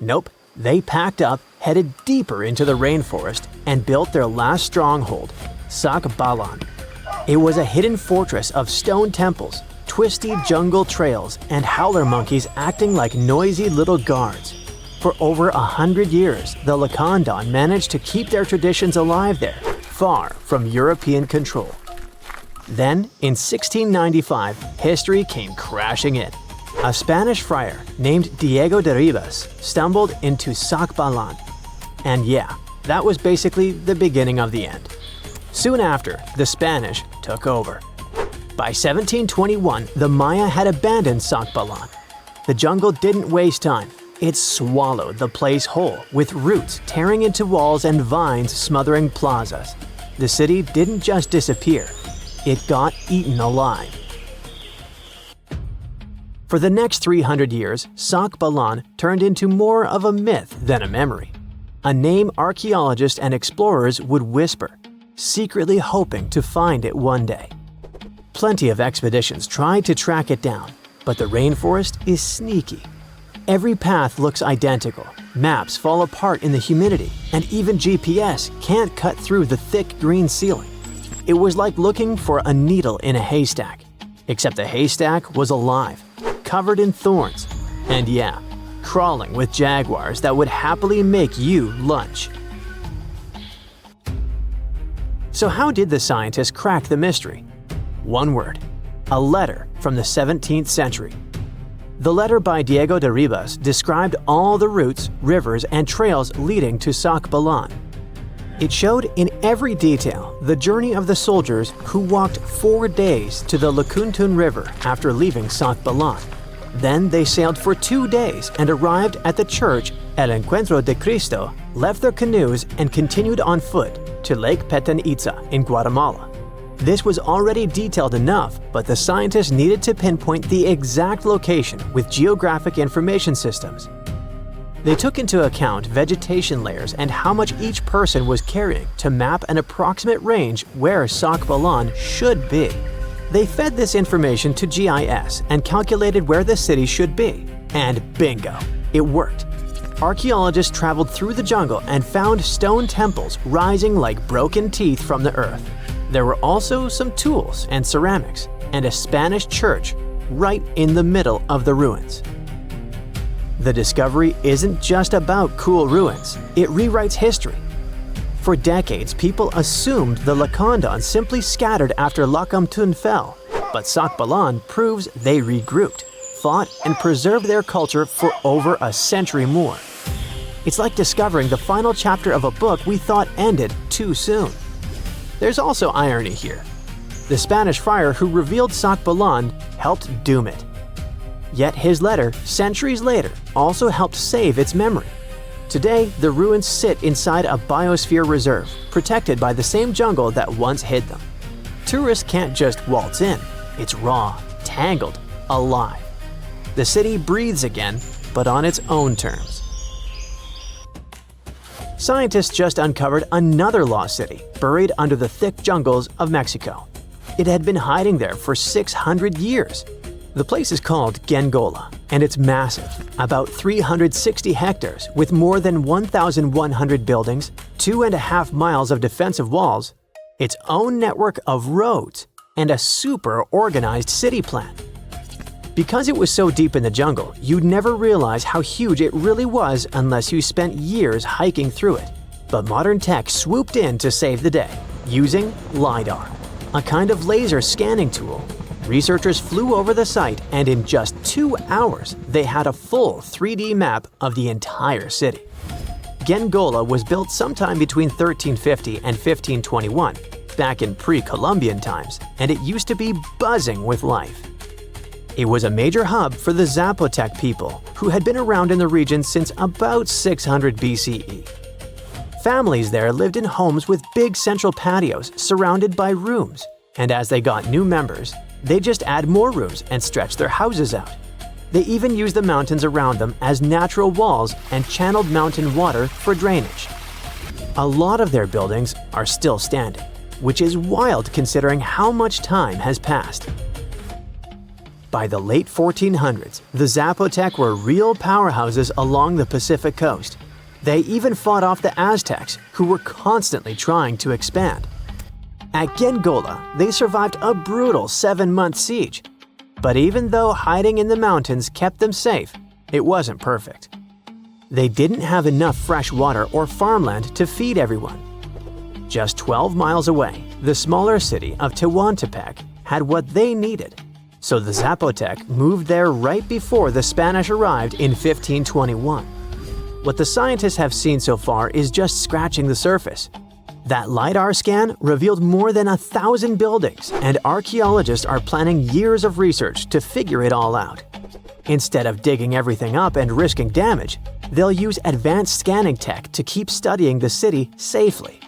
Nope, they packed up, headed deeper into the rainforest, and built their last stronghold, Sakbalan. It was a hidden fortress of stone temples, twisty jungle trails, and howler monkeys acting like noisy little guards. For over 100 years, the Lacandon managed to keep their traditions alive there, far from European control. Then, in 1695, history came crashing in. A Spanish friar named Diego de Ribas stumbled into Sacbalan. And yeah, that was basically the beginning of the end. Soon after, the Spanish took over. By 1721, the Maya had abandoned Sacbalan. The jungle didn't waste time. It swallowed the place whole, with roots tearing into walls and vines smothering plazas. The city didn't just disappear, it got eaten alive. For the next 300 years, Sacbalan turned into more of a myth than a memory. A name archaeologists and explorers would whisper, secretly hoping to find it one day. Plenty of expeditions tried to track it down, but the rainforest is sneaky. Every path looks identical, maps fall apart in the humidity, and even GPS can't cut through the thick green ceiling. It was like looking for a needle in a haystack, except the haystack was alive, covered in thorns, and yeah, crawling with jaguars that would happily make you lunch. So how did the scientists crack the mystery? One word: a letter from the 17th century. The letter by Diego de Ribas described all the routes, rivers, and trails leading to Sacbalan. It showed in every detail the journey of the soldiers who walked 4 days to the Lakuntun River after leaving Sacbalan. Then they sailed for 2 days and arrived at the church El Encuentro de Cristo, left their canoes, and continued on foot to Lake Petén Itzá in Guatemala. This was already detailed enough, but the scientists needed to pinpoint the exact location with geographic information systems. They took into account vegetation layers and how much each person was carrying to map an approximate range where Sacbalan should be. They fed this information to GIS and calculated where the city should be. And bingo, it worked. Archaeologists traveled through the jungle and found stone temples rising like broken teeth from the earth. There were also some tools and ceramics, and a Spanish church right in the middle of the ruins. The discovery isn't just about cool ruins, it rewrites history. For decades, people assumed the Lacandons simply scattered after Lakamtun fell, but Sacbalan proves they regrouped, fought, and preserved their culture for over a century more. It's like discovering the final chapter of a book we thought ended too soon. There's also irony here. The Spanish friar who revealed Sacbalan helped doom it. Yet his letter, centuries later, also helped save its memory. Today, the ruins sit inside a biosphere reserve, protected by the same jungle that once hid them. Tourists can't just waltz in. It's raw, tangled, alive. The city breathes again, but on its own terms. Scientists just uncovered another lost city, buried under the thick jungles of Mexico. It had been hiding there for 600 years. The place is called Gengola, and it's massive, about 360 hectares with more than 1,100 buildings, 2.5 miles of defensive walls, its own network of roads, and a super organized city plan. Because it was so deep in the jungle, you'd never realize how huge it really was unless you spent years hiking through it. But modern tech swooped in to save the day, using LiDAR, a kind of laser scanning tool. Researchers flew over the site, and in just 2 hours, they had a full 3D map of the entire city. Gengola was built sometime between 1350 and 1521, back in pre-Columbian times, and it used to be buzzing with life. It was a major hub for the Zapotec people, who had been around in the region since about 600 BCE. Families there lived in homes with big central patios surrounded by rooms, and as they got new members, they just add more rooms and stretch their houses out. They even used the mountains around them as natural walls and channeled mountain water for drainage. A lot of their buildings are still standing, which is wild considering how much time has passed. By the late 1400s, the Zapotec were real powerhouses along the Pacific coast. They even fought off the Aztecs, who were constantly trying to expand. At Gengola, they survived a brutal 7-month siege. But even though hiding in the mountains kept them safe, it wasn't perfect. They didn't have enough fresh water or farmland to feed everyone. Just 12 miles away, The smaller city of Tehuantepec had what they needed, so the Zapotec moved there right before the Spanish arrived in 1521. What the scientists have seen so far is just scratching the surface. That LiDAR scan revealed more than 1,000 buildings, and archaeologists are planning years of research to figure it all out. Instead of digging everything up and risking damage, they'll use advanced scanning tech to keep studying the city safely.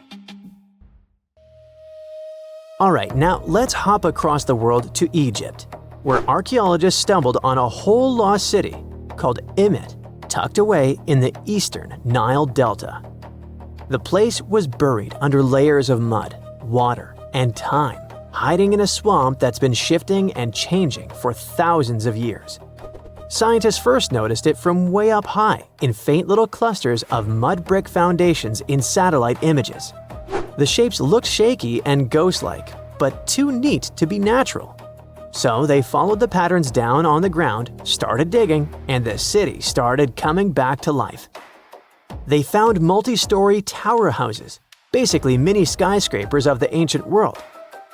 Alright, now let's hop across the world to Egypt, where archaeologists stumbled on a whole lost city called Imet, tucked away in the eastern Nile Delta. The place was buried under layers of mud, water, and time, hiding in a swamp that's been shifting and changing for thousands of years. Scientists first noticed it from way up high in faint little clusters of mud brick foundations in satellite images. The shapes looked shaky and ghost-like, but too neat to be natural. So they followed the patterns down on the ground, started digging, and the city started coming back to life. They found multi-story tower houses, basically mini skyscrapers of the ancient world.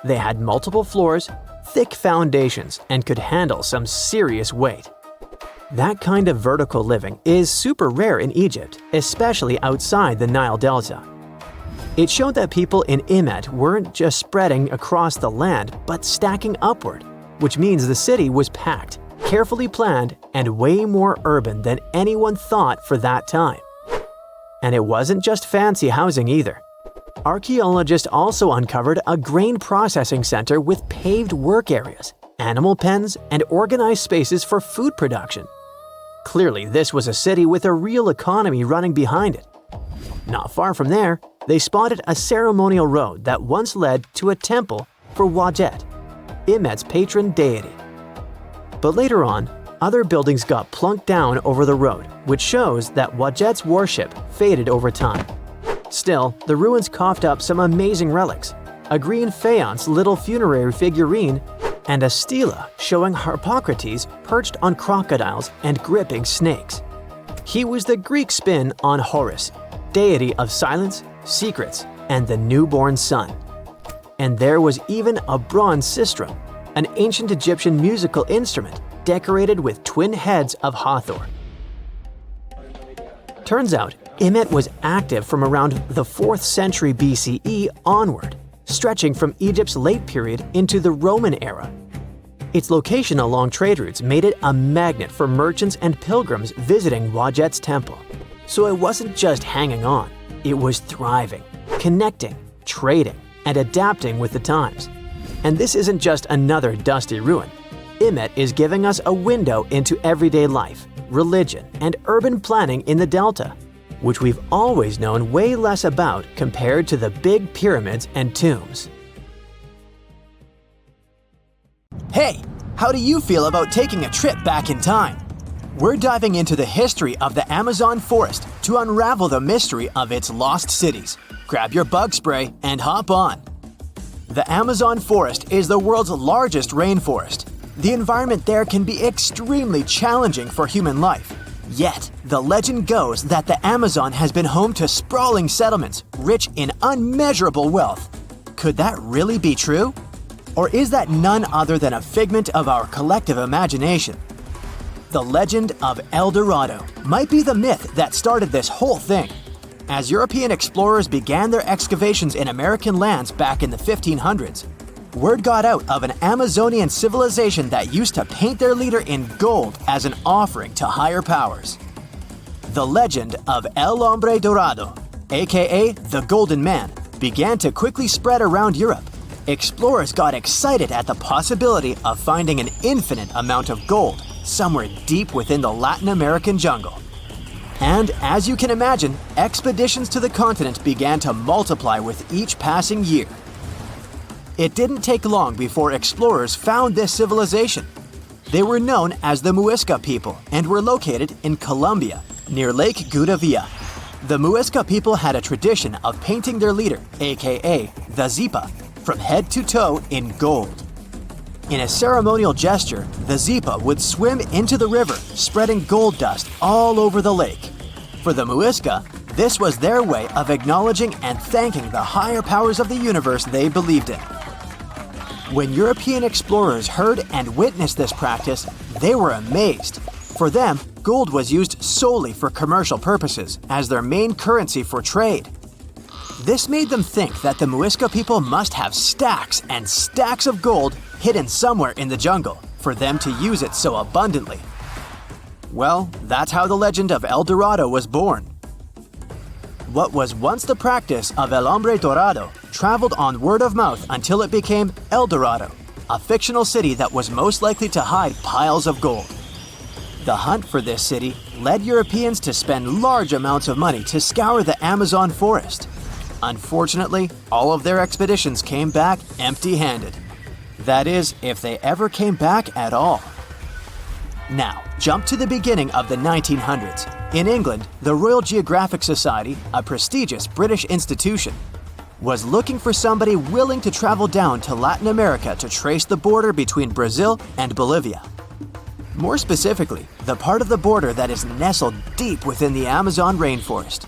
They had multiple floors, thick foundations, and could handle some serious weight. That kind of vertical living is super rare in Egypt, especially outside the Nile Delta. It showed that people in Imet weren't just spreading across the land, but stacking upward, which means the city was packed, carefully planned, and way more urban than anyone thought for that time. And it wasn't just fancy housing either. Archaeologists also uncovered a grain processing center with paved work areas, animal pens, and organized spaces for food production. Clearly, this was a city with a real economy running behind it. Not far from there, they spotted a ceremonial road that once led to a temple for Wadjet, Imet's patron deity. But later on, other buildings got plunked down over the road, which shows that Wadjet's worship faded over time. Still, the ruins coughed up some amazing relics, a green faience little funerary figurine, and a stela showing Harpocrates perched on crocodiles and gripping snakes. He was the Greek spin on Horus, deity of silence, secrets, and the newborn sun. And there was even a bronze sistrum, an ancient Egyptian musical instrument decorated with twin heads of Hathor. Turns out, Imet was active from around the 4th century BCE onward, stretching from Egypt's late period into the Roman era. Its location along trade routes made it a magnet for merchants and pilgrims visiting Wadjet's temple. So it wasn't just hanging on, it was thriving, connecting, trading, and adapting with the times. And this isn't just another dusty ruin. Imet is giving us a window into everyday life, religion, and urban planning in the Delta, which we've always known way less about compared to the big pyramids and tombs. Hey, how do you feel about taking a trip back in time? We're diving into the history of the Amazon forest to unravel the mystery of its lost cities. Grab your bug spray and hop on. The Amazon forest is the world's largest rainforest. The environment there can be extremely challenging for human life. Yet, the legend goes that the Amazon has been home to sprawling settlements, rich in unmeasurable wealth. Could that really be true? Or is that none other than a figment of our collective imagination? The legend of El Dorado might be the myth that started this whole thing. As European explorers began their excavations in American lands back in the 1500s, word got out of an Amazonian civilization that used to paint their leader in gold as an offering to higher powers. The legend of El Hombre Dorado, aka the Golden Man, began to quickly spread around Europe. Explorers got excited at the possibility of finding an infinite amount of gold somewhere deep within the Latin American jungle. And as you can imagine, expeditions to the continent began to multiply with each passing year. It didn't take long before explorers found this civilization. They were known as the Muisca people and were located in Colombia, near Lake Gudavia. The Muisca people had a tradition of painting their leader, aka the Zipa, from head to toe in gold. In a ceremonial gesture, the Zipa would swim into the river, spreading gold dust all over the lake. For the Muisca, This was their way of acknowledging and thanking the higher powers of the universe they believed in. When European explorers heard and witnessed this practice, they were amazed. For them, gold was used solely for commercial purposes as their main currency for trade. This made them think that the Muisca people must have stacks and stacks of gold hidden somewhere in the jungle for them to use it so abundantly. Well, that's how the legend of El Dorado was born. What was once the practice of El Hombre Dorado traveled on word of mouth until it became El Dorado, a fictional city that was most likely to hide piles of gold. The hunt for this city led Europeans to spend large amounts of money to scour the Amazon forest. Unfortunately, all of their expeditions came back empty-handed. That is, if they ever came back at all. Now, jump to the beginning of the 1900s. In England, the Royal Geographic Society, a prestigious British institution, was looking for somebody willing to travel down to Latin America to trace the border between Brazil and Bolivia. More specifically, the part of the border that is nestled deep within the Amazon rainforest.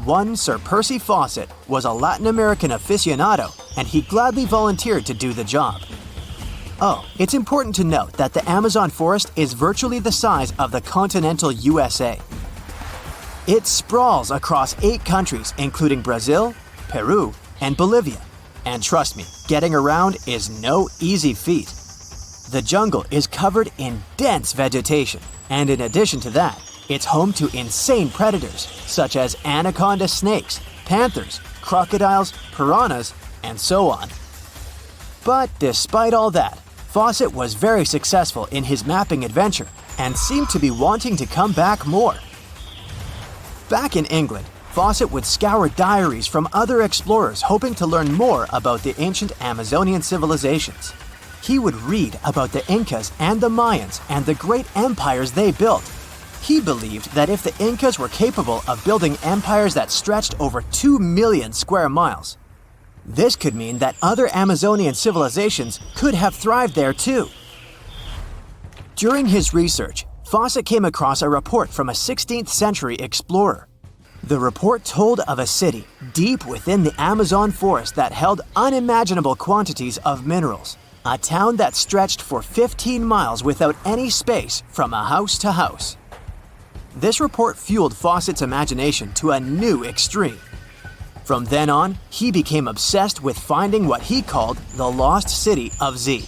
One Sir Percy Fawcett was a Latin American aficionado, and he gladly volunteered to do the job. Oh, it's important to note that the Amazon forest is virtually the size of the continental USA. It sprawls across 8 countries, including Brazil, Peru, and Bolivia. And trust me, getting around is no easy feat. The jungle is covered in dense vegetation, and in addition to that, it's home to insane predators such as anaconda snakes, panthers, crocodiles, piranhas, and so on. But despite all that, Fawcett was very successful in his mapping adventure and seemed to be wanting to come back more. Back in England, Fawcett would scour diaries from other explorers hoping to learn more about the ancient Amazonian civilizations. He would read about the Incas and the Mayans and the great empires they built. He believed that if the Incas were capable of building empires that stretched over 2 million square miles, this could mean that other Amazonian civilizations could have thrived there too. During his research, Fawcett came across a report from a 16th century explorer. The report told of a city deep within the Amazon forest that held unimaginable quantities of minerals, a town that stretched for 15 miles without any space from a house to house. This report fueled Fawcett's imagination to a new extreme. From then on, he became obsessed with finding what he called the lost city of Z.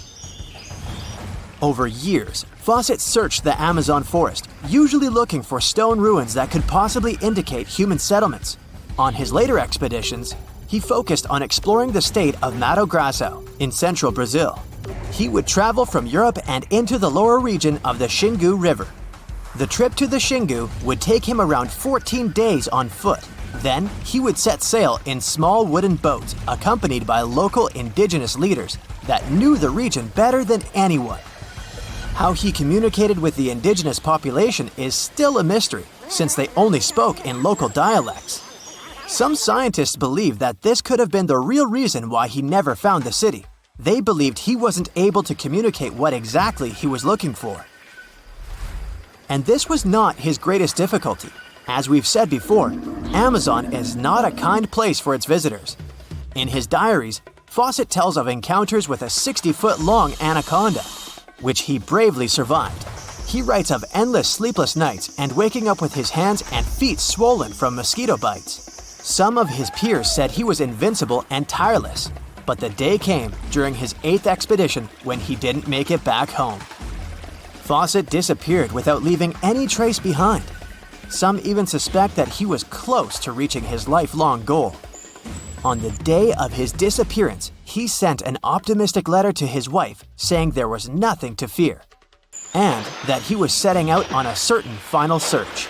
Over years, Fawcett searched the Amazon forest, usually looking for stone ruins that could possibly indicate human settlements. On his later expeditions, he focused on exploring the state of Mato Grosso in central Brazil. He would travel from Europe and into the lower region of the Xingu River. The trip to the Xingu would take him around 14 days on foot. Then, he would set sail in small wooden boats accompanied by local indigenous leaders that knew the region better than anyone. How he communicated with the indigenous population is still a mystery, since they only spoke in local dialects. Some scientists believe that this could have been the real reason why he never found the city. They believed he wasn't able to communicate what exactly he was looking for. And this was not his greatest difficulty. As we've said before, Amazon is not a kind place for its visitors. In his diaries, Fawcett tells of encounters with a 60-foot-long anaconda, which he bravely survived. He writes of endless sleepless nights and waking up with his hands and feet swollen from mosquito bites. Some of his peers said he was invincible and tireless, but the day came during his 8th expedition when he didn't make it back home. Fawcett disappeared without leaving any trace behind. Some even suspect that he was close to reaching his lifelong goal. On the day of his disappearance, he sent an optimistic letter to his wife saying there was nothing to fear, and that he was setting out on a certain final search.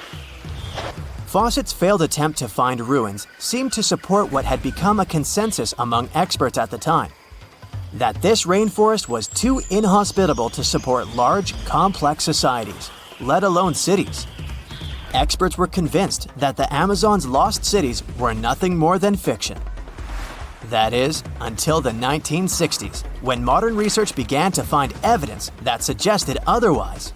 Fawcett's failed attempt to find ruins seemed to support what had become a consensus among experts at the time, that this rainforest was too inhospitable to support large, complex societies, let alone cities. Experts were convinced that the Amazon's lost cities were nothing more than fiction. That is, until the 1960s, when modern research began to find evidence that suggested otherwise.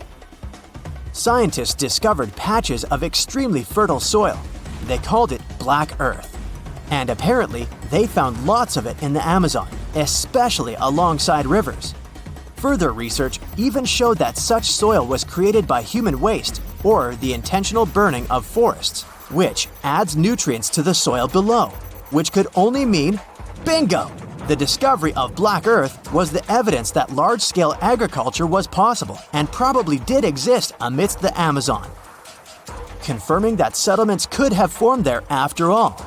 Scientists discovered patches of extremely fertile soil, They called it Black Earth. And apparently, they found lots of it in the Amazon, especially alongside rivers. Further research even showed that such soil was created by human waste or the intentional burning of forests, which adds nutrients to the soil below, which could only mean bingo! The discovery of Black Earth was the evidence that large-scale agriculture was possible and probably did exist amidst the Amazon, confirming that settlements could have formed there after all.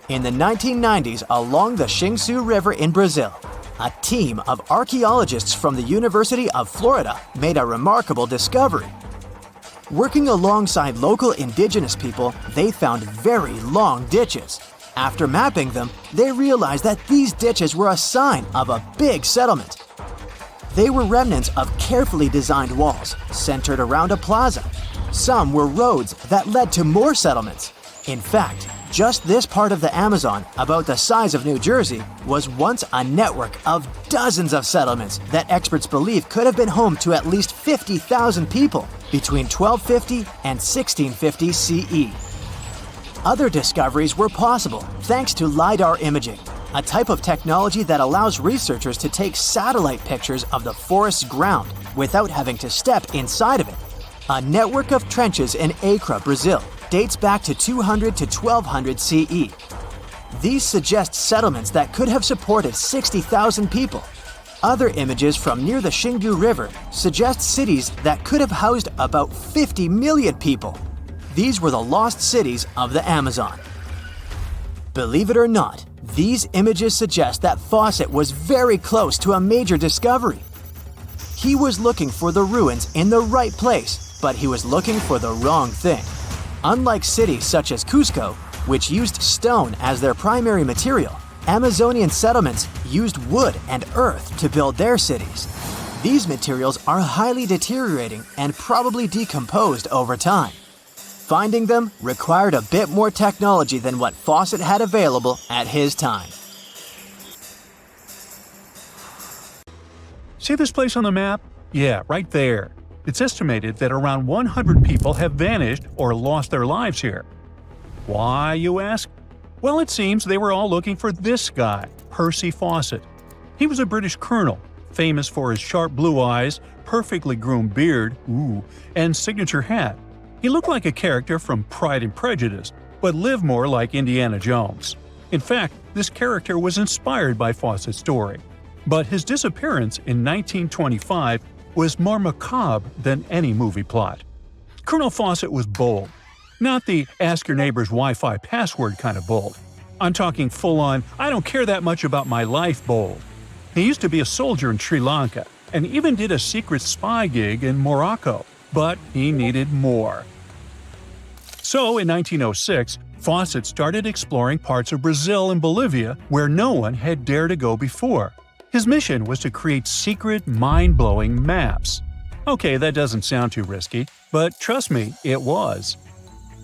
In the 1990s, along the Xingsu River in Brazil, a team of archaeologists from the University of Florida made a remarkable discovery. Working alongside local indigenous people, they found very long ditches. After mapping them, they realized that these ditches were a sign of a big settlement. They were remnants of carefully designed walls centered around a plaza. Some were roads that led to more settlements. In fact, just this part of the Amazon, about the size of New Jersey, was once a network of dozens of settlements that experts believe could have been home to at least 50,000 people between 1250 and 1650 CE. Other discoveries were possible thanks to LiDAR imaging, a type of technology that allows researchers to take satellite pictures of the forest's ground without having to step inside of it. A network of trenches in Acre, Brazil, dates back to 200 to 1200 CE. These suggest settlements that could have supported 60,000 people. Other images from near the Xingu River suggest cities that could have housed about 50 million people. These were the lost cities of the Amazon. Believe it or not, these images suggest that Fawcett was very close to a major discovery. He was looking for the ruins in the right place, but he was looking for the wrong thing. Unlike cities such as Cusco, which used stone as their primary material, Amazonian settlements used wood and earth to build their cities. These materials are highly deteriorating and probably decomposed over time. Finding them required a bit more technology than what Fawcett had available at his time. See this place on the map? Yeah, right there. It's estimated that around 100 people have vanished or lost their lives here. Why, you ask? Well, it seems they were all looking for this guy, Percy Fawcett. He was a British colonel, famous for his sharp blue eyes, perfectly groomed beard, and signature hat. He looked like a character from Pride and Prejudice, but lived more like Indiana Jones. In fact, this character was inspired by Fawcett's story. But his disappearance in 1925 was more macabre than any movie plot. Colonel Fawcett was bold. Not the ask your neighbor's Wi-Fi password kind of bold. I'm talking full-on, I don't care that much about my life bold. He used to be a soldier in Sri Lanka and even did a secret spy gig in Morocco, but he needed more. So in 1906, Fawcett started exploring parts of Brazil and Bolivia where no one had dared to go before. His mission was to create secret, mind-blowing maps. Okay, that doesn't sound too risky, but trust me, it was.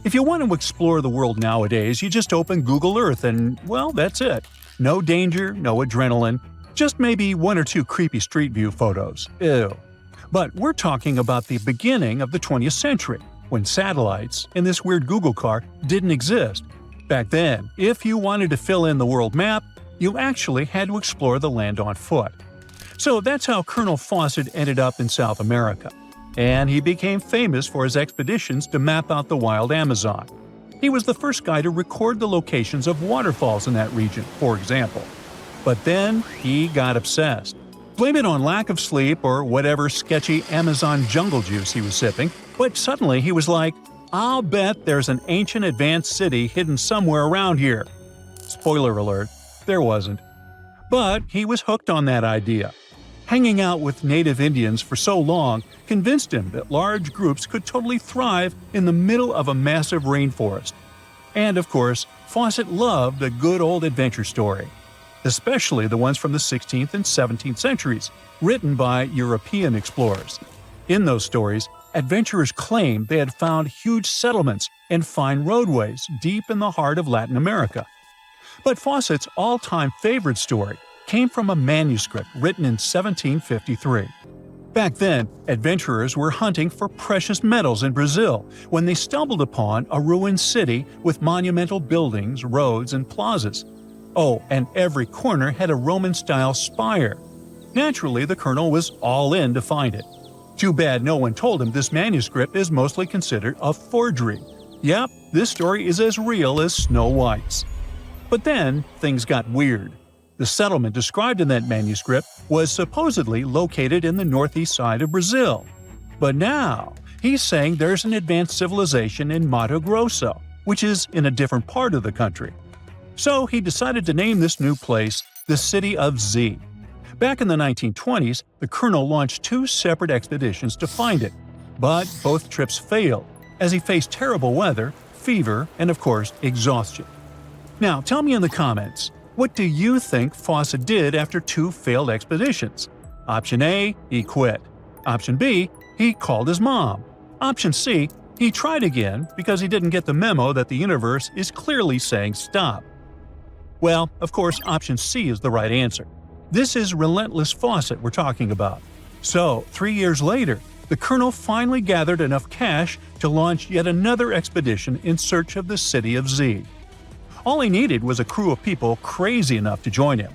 If you want to explore the world nowadays, you just open Google Earth and, well, that's it. No danger, no adrenaline, just maybe one or two creepy street view photos. Ew. But we're talking about the beginning of the 20th century, when satellites and this weird Google car didn't exist. Back then, if you wanted to fill in the world map, you actually had to explore the land on foot. So that's how Colonel Fawcett ended up in South America. And he became famous for his expeditions to map out the wild Amazon. He was the first guy to record the locations of waterfalls in that region, for example. But then he got obsessed. Blame it on lack of sleep or whatever sketchy Amazon jungle juice he was sipping, but suddenly he was like, I'll bet there's an ancient advanced city hidden somewhere around here. Spoiler alert, there wasn't. But he was hooked on that idea. Hanging out with native Indians for so long convinced him that large groups could totally thrive in the middle of a massive rainforest. And of course, Fawcett loved a good old adventure story, especially the ones from the 16th and 17th centuries, written by European explorers. In those stories, adventurers claimed they had found huge settlements and fine roadways deep in the heart of Latin America. But Fawcett's all-time favorite story came from a manuscript written in 1753. Back then, adventurers were hunting for precious metals in Brazil when they stumbled upon a ruined city with monumental buildings, roads, and plazas. Oh, and every corner had a Roman-style spire. Naturally, the colonel was all in to find it. Too bad no one told him this manuscript is mostly considered a forgery. Yep, this story is as real as Snow White's. But then, things got weird. The settlement described in that manuscript was supposedly located in the northeast side of Brazil. But now, he's saying there's an advanced civilization in Mato Grosso, which is in a different part of the country. So he decided to name this new place the City of Z. Back in the 1920s, the colonel launched 2 separate expeditions to find it, but both trips failed, as he faced terrible weather, fever, and of course, exhaustion. Now, tell me in the comments, what do you think Fawcett did after 2 failed expeditions? Option A, he quit. Option B, he called his mom. Option C, he tried again because he didn't get the memo that the universe is clearly saying stop. Well, of course, option C is the right answer. This is relentless Fawcett we're talking about. So, 3 years later, the colonel finally gathered enough cash to launch yet another expedition in search of the City of Z. All he needed was a crew of people crazy enough to join him.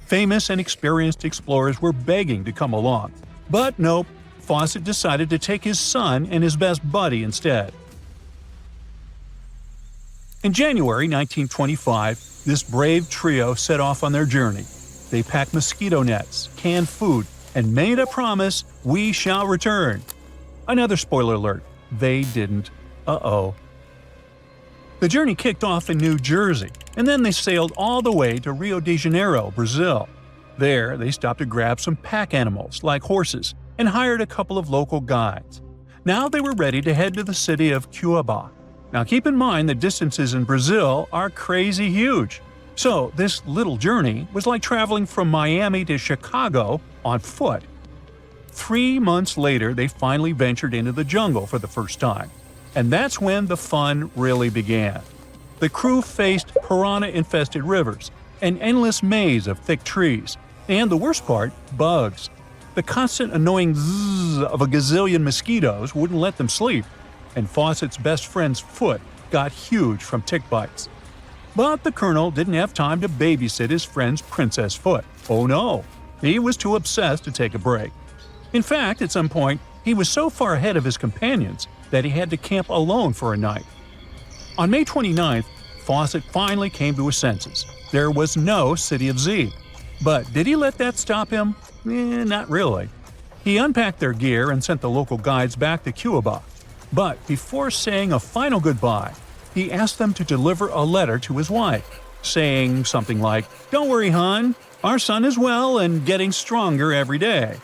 Famous and experienced explorers were begging to come along. But nope, Fawcett decided to take his son and his best buddy instead. In January 1925, this brave trio set off on their journey. They packed mosquito nets, canned food, and made a promise, "We shall return." Another spoiler alert, they didn't. Uh-oh. The journey kicked off in New Jersey, and then they sailed all the way to Rio de Janeiro, Brazil. There, they stopped to grab some pack animals, like horses, and hired a couple of local guides. Now they were ready to head to the city of Cuiabá. Now keep in mind the distances in Brazil are crazy huge. So this little journey was like traveling from Miami to Chicago on foot. 3 months later, they finally ventured into the jungle for the first time. And that's when the fun really began. The crew faced piranha-infested rivers, an endless maze of thick trees, and the worst part, bugs. The constant annoying zzz of a gazillion mosquitoes wouldn't let them sleep, and Fawcett's best friend's foot got huge from tick bites. But the colonel didn't have time to babysit his friend's princess foot. Oh no, he was too obsessed to take a break. In fact, at some point, he was so far ahead of his companions that he had to camp alone for a night. On May 29th, Fawcett finally came to his senses. There was no City of Z. But did he let that stop him? Not really. He unpacked their gear and sent the local guides back to Cuiabá. But before saying a final goodbye, he asked them to deliver a letter to his wife, saying something like, "Don't worry, hon, our son is well and getting stronger every day."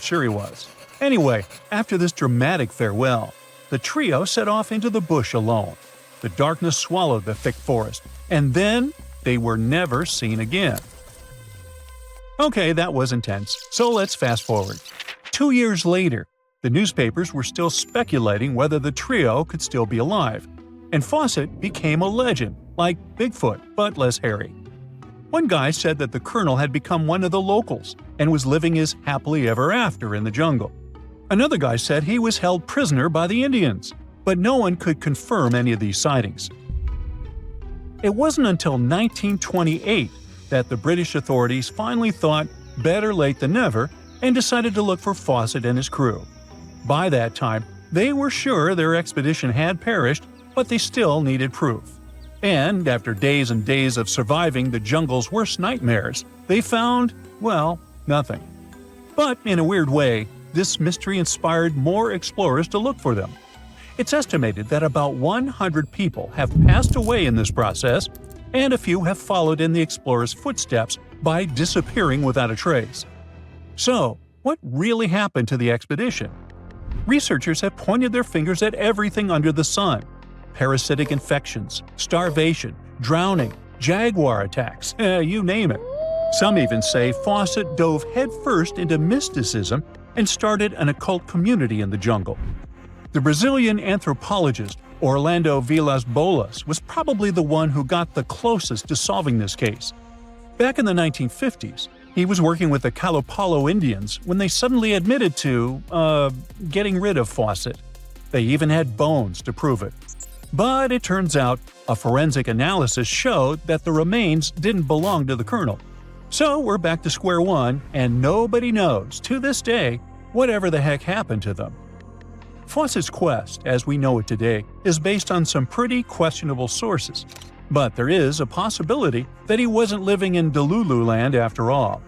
Sure he was. Anyway, after this dramatic farewell, the trio set off into the bush alone. The darkness swallowed the thick forest, and then they were never seen again. Okay, that was intense, so let's fast forward. 2 years later, the newspapers were still speculating whether the trio could still be alive, and Fawcett became a legend, like Bigfoot, but less hairy. One guy said that the colonel had become one of the locals and was living his happily ever after in the jungle. Another guy said he was held prisoner by the Indians, but no one could confirm any of these sightings. It wasn't until 1928 that the British authorities finally thought better late than never and decided to look for Fawcett and his crew. By that time, they were sure their expedition had perished, but they still needed proof. And after days and days of surviving the jungle's worst nightmares, they found, well, nothing. But in a weird way, this mystery inspired more explorers to look for them. It's estimated that about 100 people have passed away in this process, and a few have followed in the explorers' footsteps by disappearing without a trace. So, what really happened to the expedition? Researchers have pointed their fingers at everything under the sun: parasitic infections, starvation, drowning, jaguar attacks, you name it. Some even say Fawcett dove headfirst into mysticism and started an occult community in the jungle. The Brazilian anthropologist Orlando Vilas-Boas was probably the one who got the closest to solving this case. Back in the 1950s, He was working with the Kalapalo Indians when they suddenly admitted to, getting rid of Fawcett. They even had bones to prove it. But it turns out a forensic analysis showed that the remains didn't belong to the colonel. So we're back to square one, and nobody knows, to this day, whatever the heck happened to them. Fawcett's quest, as we know it today, is based on some pretty questionable sources. But there is a possibility that he wasn't living in Delulu land after all.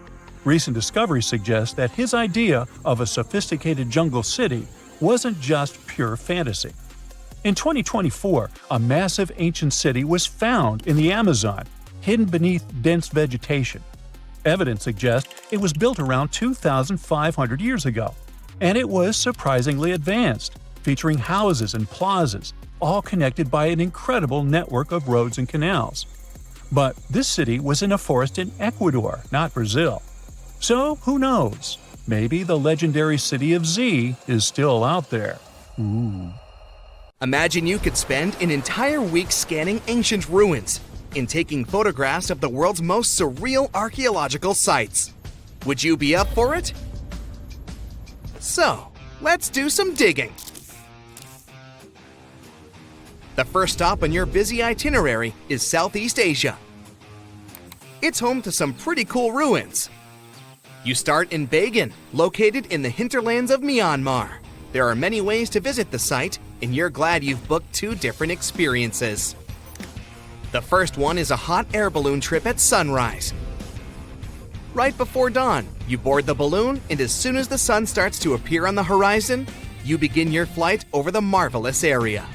Recent discoveries suggest that his idea of a sophisticated jungle city wasn't just pure fantasy. In 2024, a massive ancient city was found in the Amazon, hidden beneath dense vegetation. Evidence suggests it was built around 2,500 years ago, and it was surprisingly advanced, featuring houses and plazas, all connected by an incredible network of roads and canals. But this city was in a forest in Ecuador, not Brazil. So who knows? Maybe the legendary city of Z is still out there. Ooh. Imagine you could spend an entire week scanning ancient ruins and taking photographs of the world's most surreal archaeological sites. Would you be up for it? So, let's do some digging. The first stop on your busy itinerary is Southeast Asia. It's home to some pretty cool ruins. You start in Bagan, located in the hinterlands of Myanmar. There are many ways to visit the site, and you're glad you've booked 2 different experiences. The first one is a hot air balloon trip at sunrise. Right before dawn, you board the balloon, and as soon as the sun starts to appear on the horizon, you begin your flight over the marvelous area.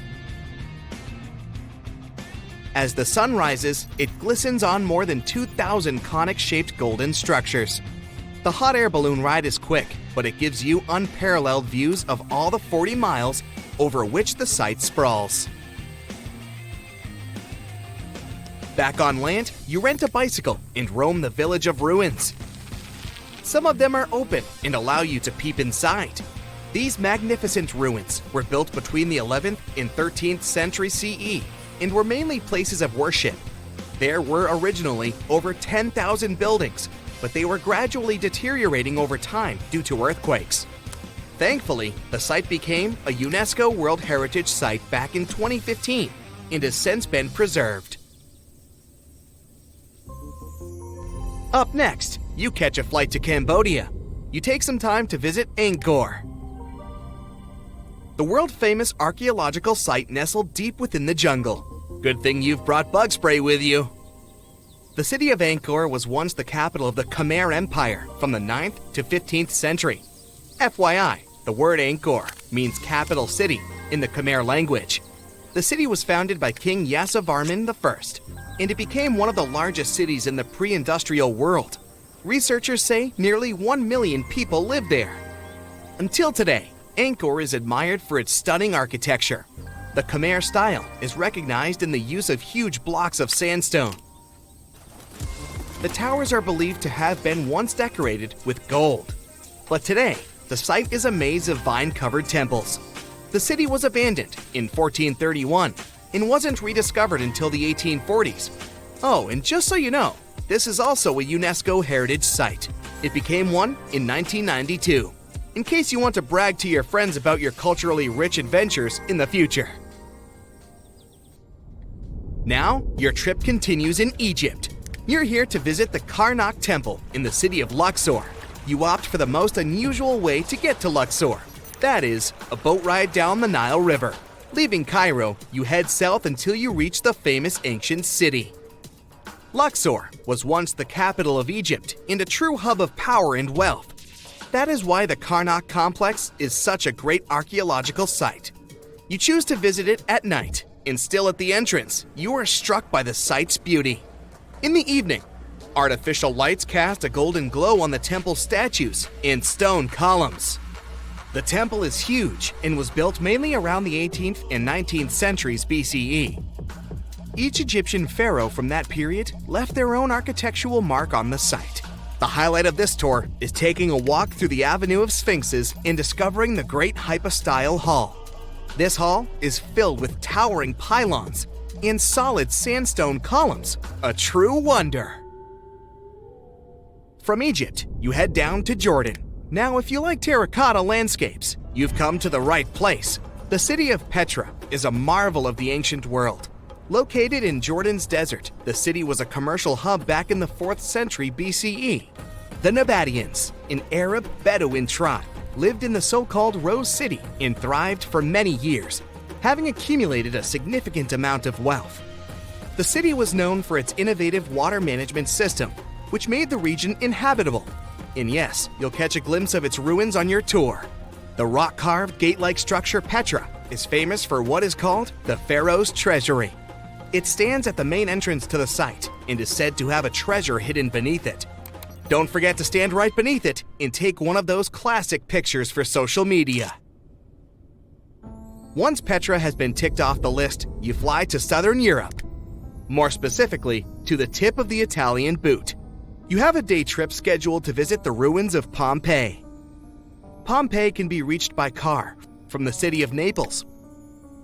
As the sun rises, it glistens on more than 2,000 conic-shaped golden structures. The hot air balloon ride is quick, but it gives you unparalleled views of all the 40 miles over which the site sprawls. Back on land, you rent a bicycle and roam the village of ruins. Some of them are open and allow you to peep inside. These magnificent ruins were built between the 11th and 13th century CE and were mainly places of worship. There were originally over 10,000 buildings, but they were gradually deteriorating over time due to earthquakes. Thankfully, the site became a UNESCO World Heritage Site back in 2015 and has since been preserved. Up next, you catch a flight to Cambodia. You take some time to visit Angkor, the world-famous archaeological site nestled deep within the jungle. Good thing you've brought bug spray with you. The city of Angkor was once the capital of the Khmer Empire from the 9th to 15th century. FYI, the word Angkor means capital city in the Khmer language. The city was founded by King Yasovarman I, and it became one of the largest cities in the pre-industrial world. Researchers say nearly 1 million people live there. Until today, Angkor is admired for its stunning architecture. The Khmer style is recognized in the use of huge blocks of sandstone. The towers are believed to have been once decorated with gold. But today, the site is a maze of vine-covered temples. The city was abandoned in 1431 and wasn't rediscovered until the 1840s. Oh, and just so you know, this is also a UNESCO Heritage Site. It became one in 1992, in case you want to brag to your friends about your culturally rich adventures in the future. Now, your trip continues in Egypt. You're here to visit the Karnak Temple in the city of Luxor. You opt for the most unusual way to get to Luxor. That is, a boat ride down the Nile River. Leaving Cairo, you head south until you reach the famous ancient city. Luxor was once the capital of Egypt and a true hub of power and wealth. That is why the Karnak complex is such a great archaeological site. You choose to visit it at night, and still at the entrance, you are struck by the site's beauty. In the evening, artificial lights cast a golden glow on the temple statues and stone columns. The temple is huge and was built mainly around the 18th and 19th centuries BCE. Each Egyptian pharaoh from that period left their own architectural mark on the site. The highlight of this tour is taking a walk through the Avenue of Sphinxes and discovering the Great Hypostyle Hall. This hall is filled with towering pylons and solid sandstone columns, a true wonder. From Egypt, you head down to Jordan. Now, if you like terracotta landscapes, you've come to the right place. The city of Petra is a marvel of the ancient world. Located in Jordan's desert, the city was a commercial hub back in the 4th century BCE. The Nabateans, an Arab Bedouin tribe, lived in the so-called Rose City and thrived for many years, having accumulated a significant amount of wealth. The city was known for its innovative water management system, which made the region inhabitable. And yes, you'll catch a glimpse of its ruins on your tour. The rock-carved gate-like structure Petra is famous for what is called the Pharaoh's Treasury. It stands at the main entrance to the site and is said to have a treasure hidden beneath it. Don't forget to stand right beneath it and take one of those classic pictures for social media. Once Petra has been ticked off the list, you fly to southern Europe. More specifically, to the tip of the Italian boot. You have a day trip scheduled to visit the ruins of Pompeii. Pompeii can be reached by car from the city of Naples.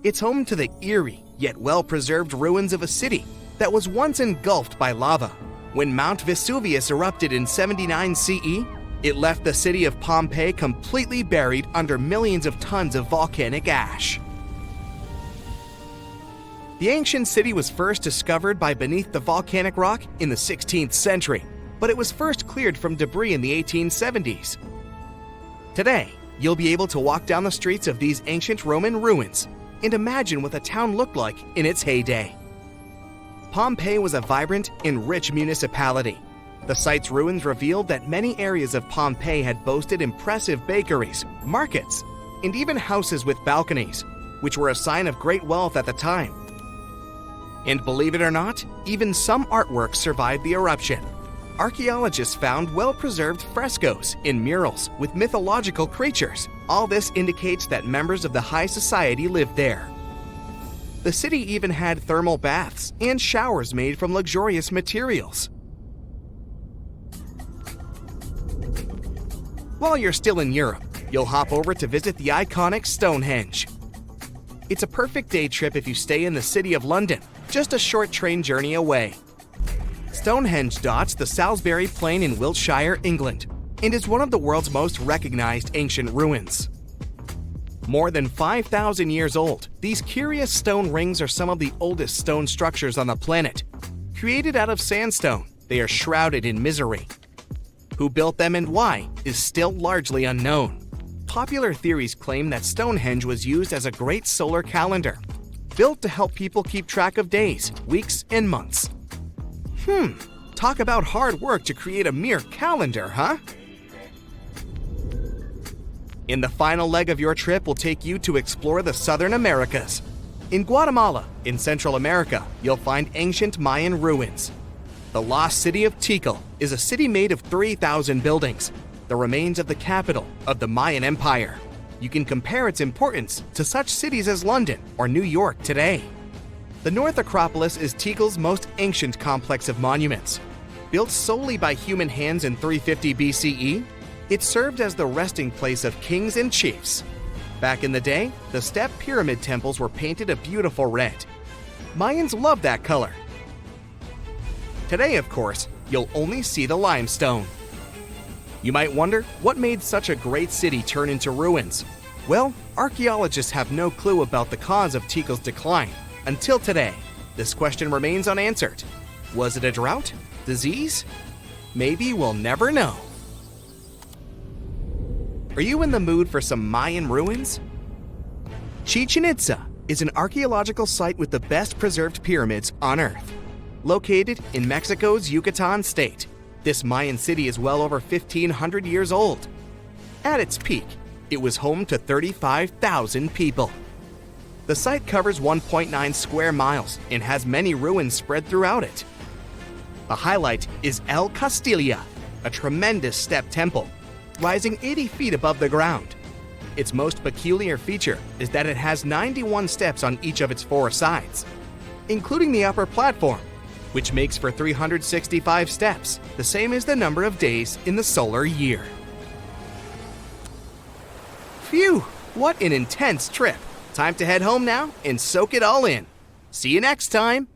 It's home to the eerie yet well-preserved ruins of a city that was once engulfed by lava. When Mount Vesuvius erupted in 79 CE, it left the city of Pompeii completely buried under millions of tons of volcanic ash. The ancient city was first discovered by beneath the volcanic rock in the 16th century, but it was first cleared from debris in the 1870s. Today, you'll be able to walk down the streets of these ancient Roman ruins and imagine what the town looked like in its heyday. Pompeii was a vibrant and rich municipality. The site's ruins revealed that many areas of Pompeii had boasted impressive bakeries, markets, and even houses with balconies, which were a sign of great wealth at the time. And believe it or not, even some artworks survived the eruption. Archaeologists found well-preserved frescoes and murals with mythological creatures. All this indicates that members of the high society lived there. The city even had thermal baths and showers made from luxurious materials. While you're still in Europe, you'll hop over to visit the iconic Stonehenge. It's a perfect day trip if you stay in the city of London, just a short train journey away. Stonehenge dots the Salisbury Plain in Wiltshire, England, and is one of the world's most recognized ancient ruins. More than 5,000 years old, these curious stone rings are some of the oldest stone structures on the planet. Created out of sandstone, they are shrouded in misery. Who built them and why is still largely unknown. Popular theories claim that Stonehenge was used as a great solar calendar, built to help people keep track of days, weeks, and months. Talk about hard work to create a mere calendar, huh? In the final leg of your trip, we'll take you to explore the Southern Americas. In Guatemala, in Central America, you'll find ancient Mayan ruins. The lost city of Tikal is a city made of 3,000 buildings, the remains of the capital of the Mayan Empire. You can compare its importance to such cities as London or New York today. The North Acropolis is Tikal's most ancient complex of monuments. Built solely by human hands in 350 BCE, it served as the resting place of kings and chiefs. Back in the day, the step pyramid temples were painted a beautiful red. Mayans loved that color. Today, of course, you'll only see the limestone. You might wonder what made such a great city turn into ruins. Well, archaeologists have no clue about the cause of Tikal's decline. Until today, this question remains unanswered. Was it a drought? Disease? Maybe we'll never know. Are you in the mood for some Mayan ruins? Chichen Itza is an archaeological site with the best preserved pyramids on Earth. Located in Mexico's Yucatan state, this Mayan city is well over 1,500 years old. At its peak, it was home to 35,000 people. The site covers 1.9 square miles and has many ruins spread throughout it. The highlight is El Castilla, a tremendous step temple, rising 80 feet above the ground. Its most peculiar feature is that it has 91 steps on each of its 4 sides, including the upper platform, which makes for 365 steps, the same as the number of days in the solar year. Phew, what an intense trip. Time to head home now and soak it all in. See you next time.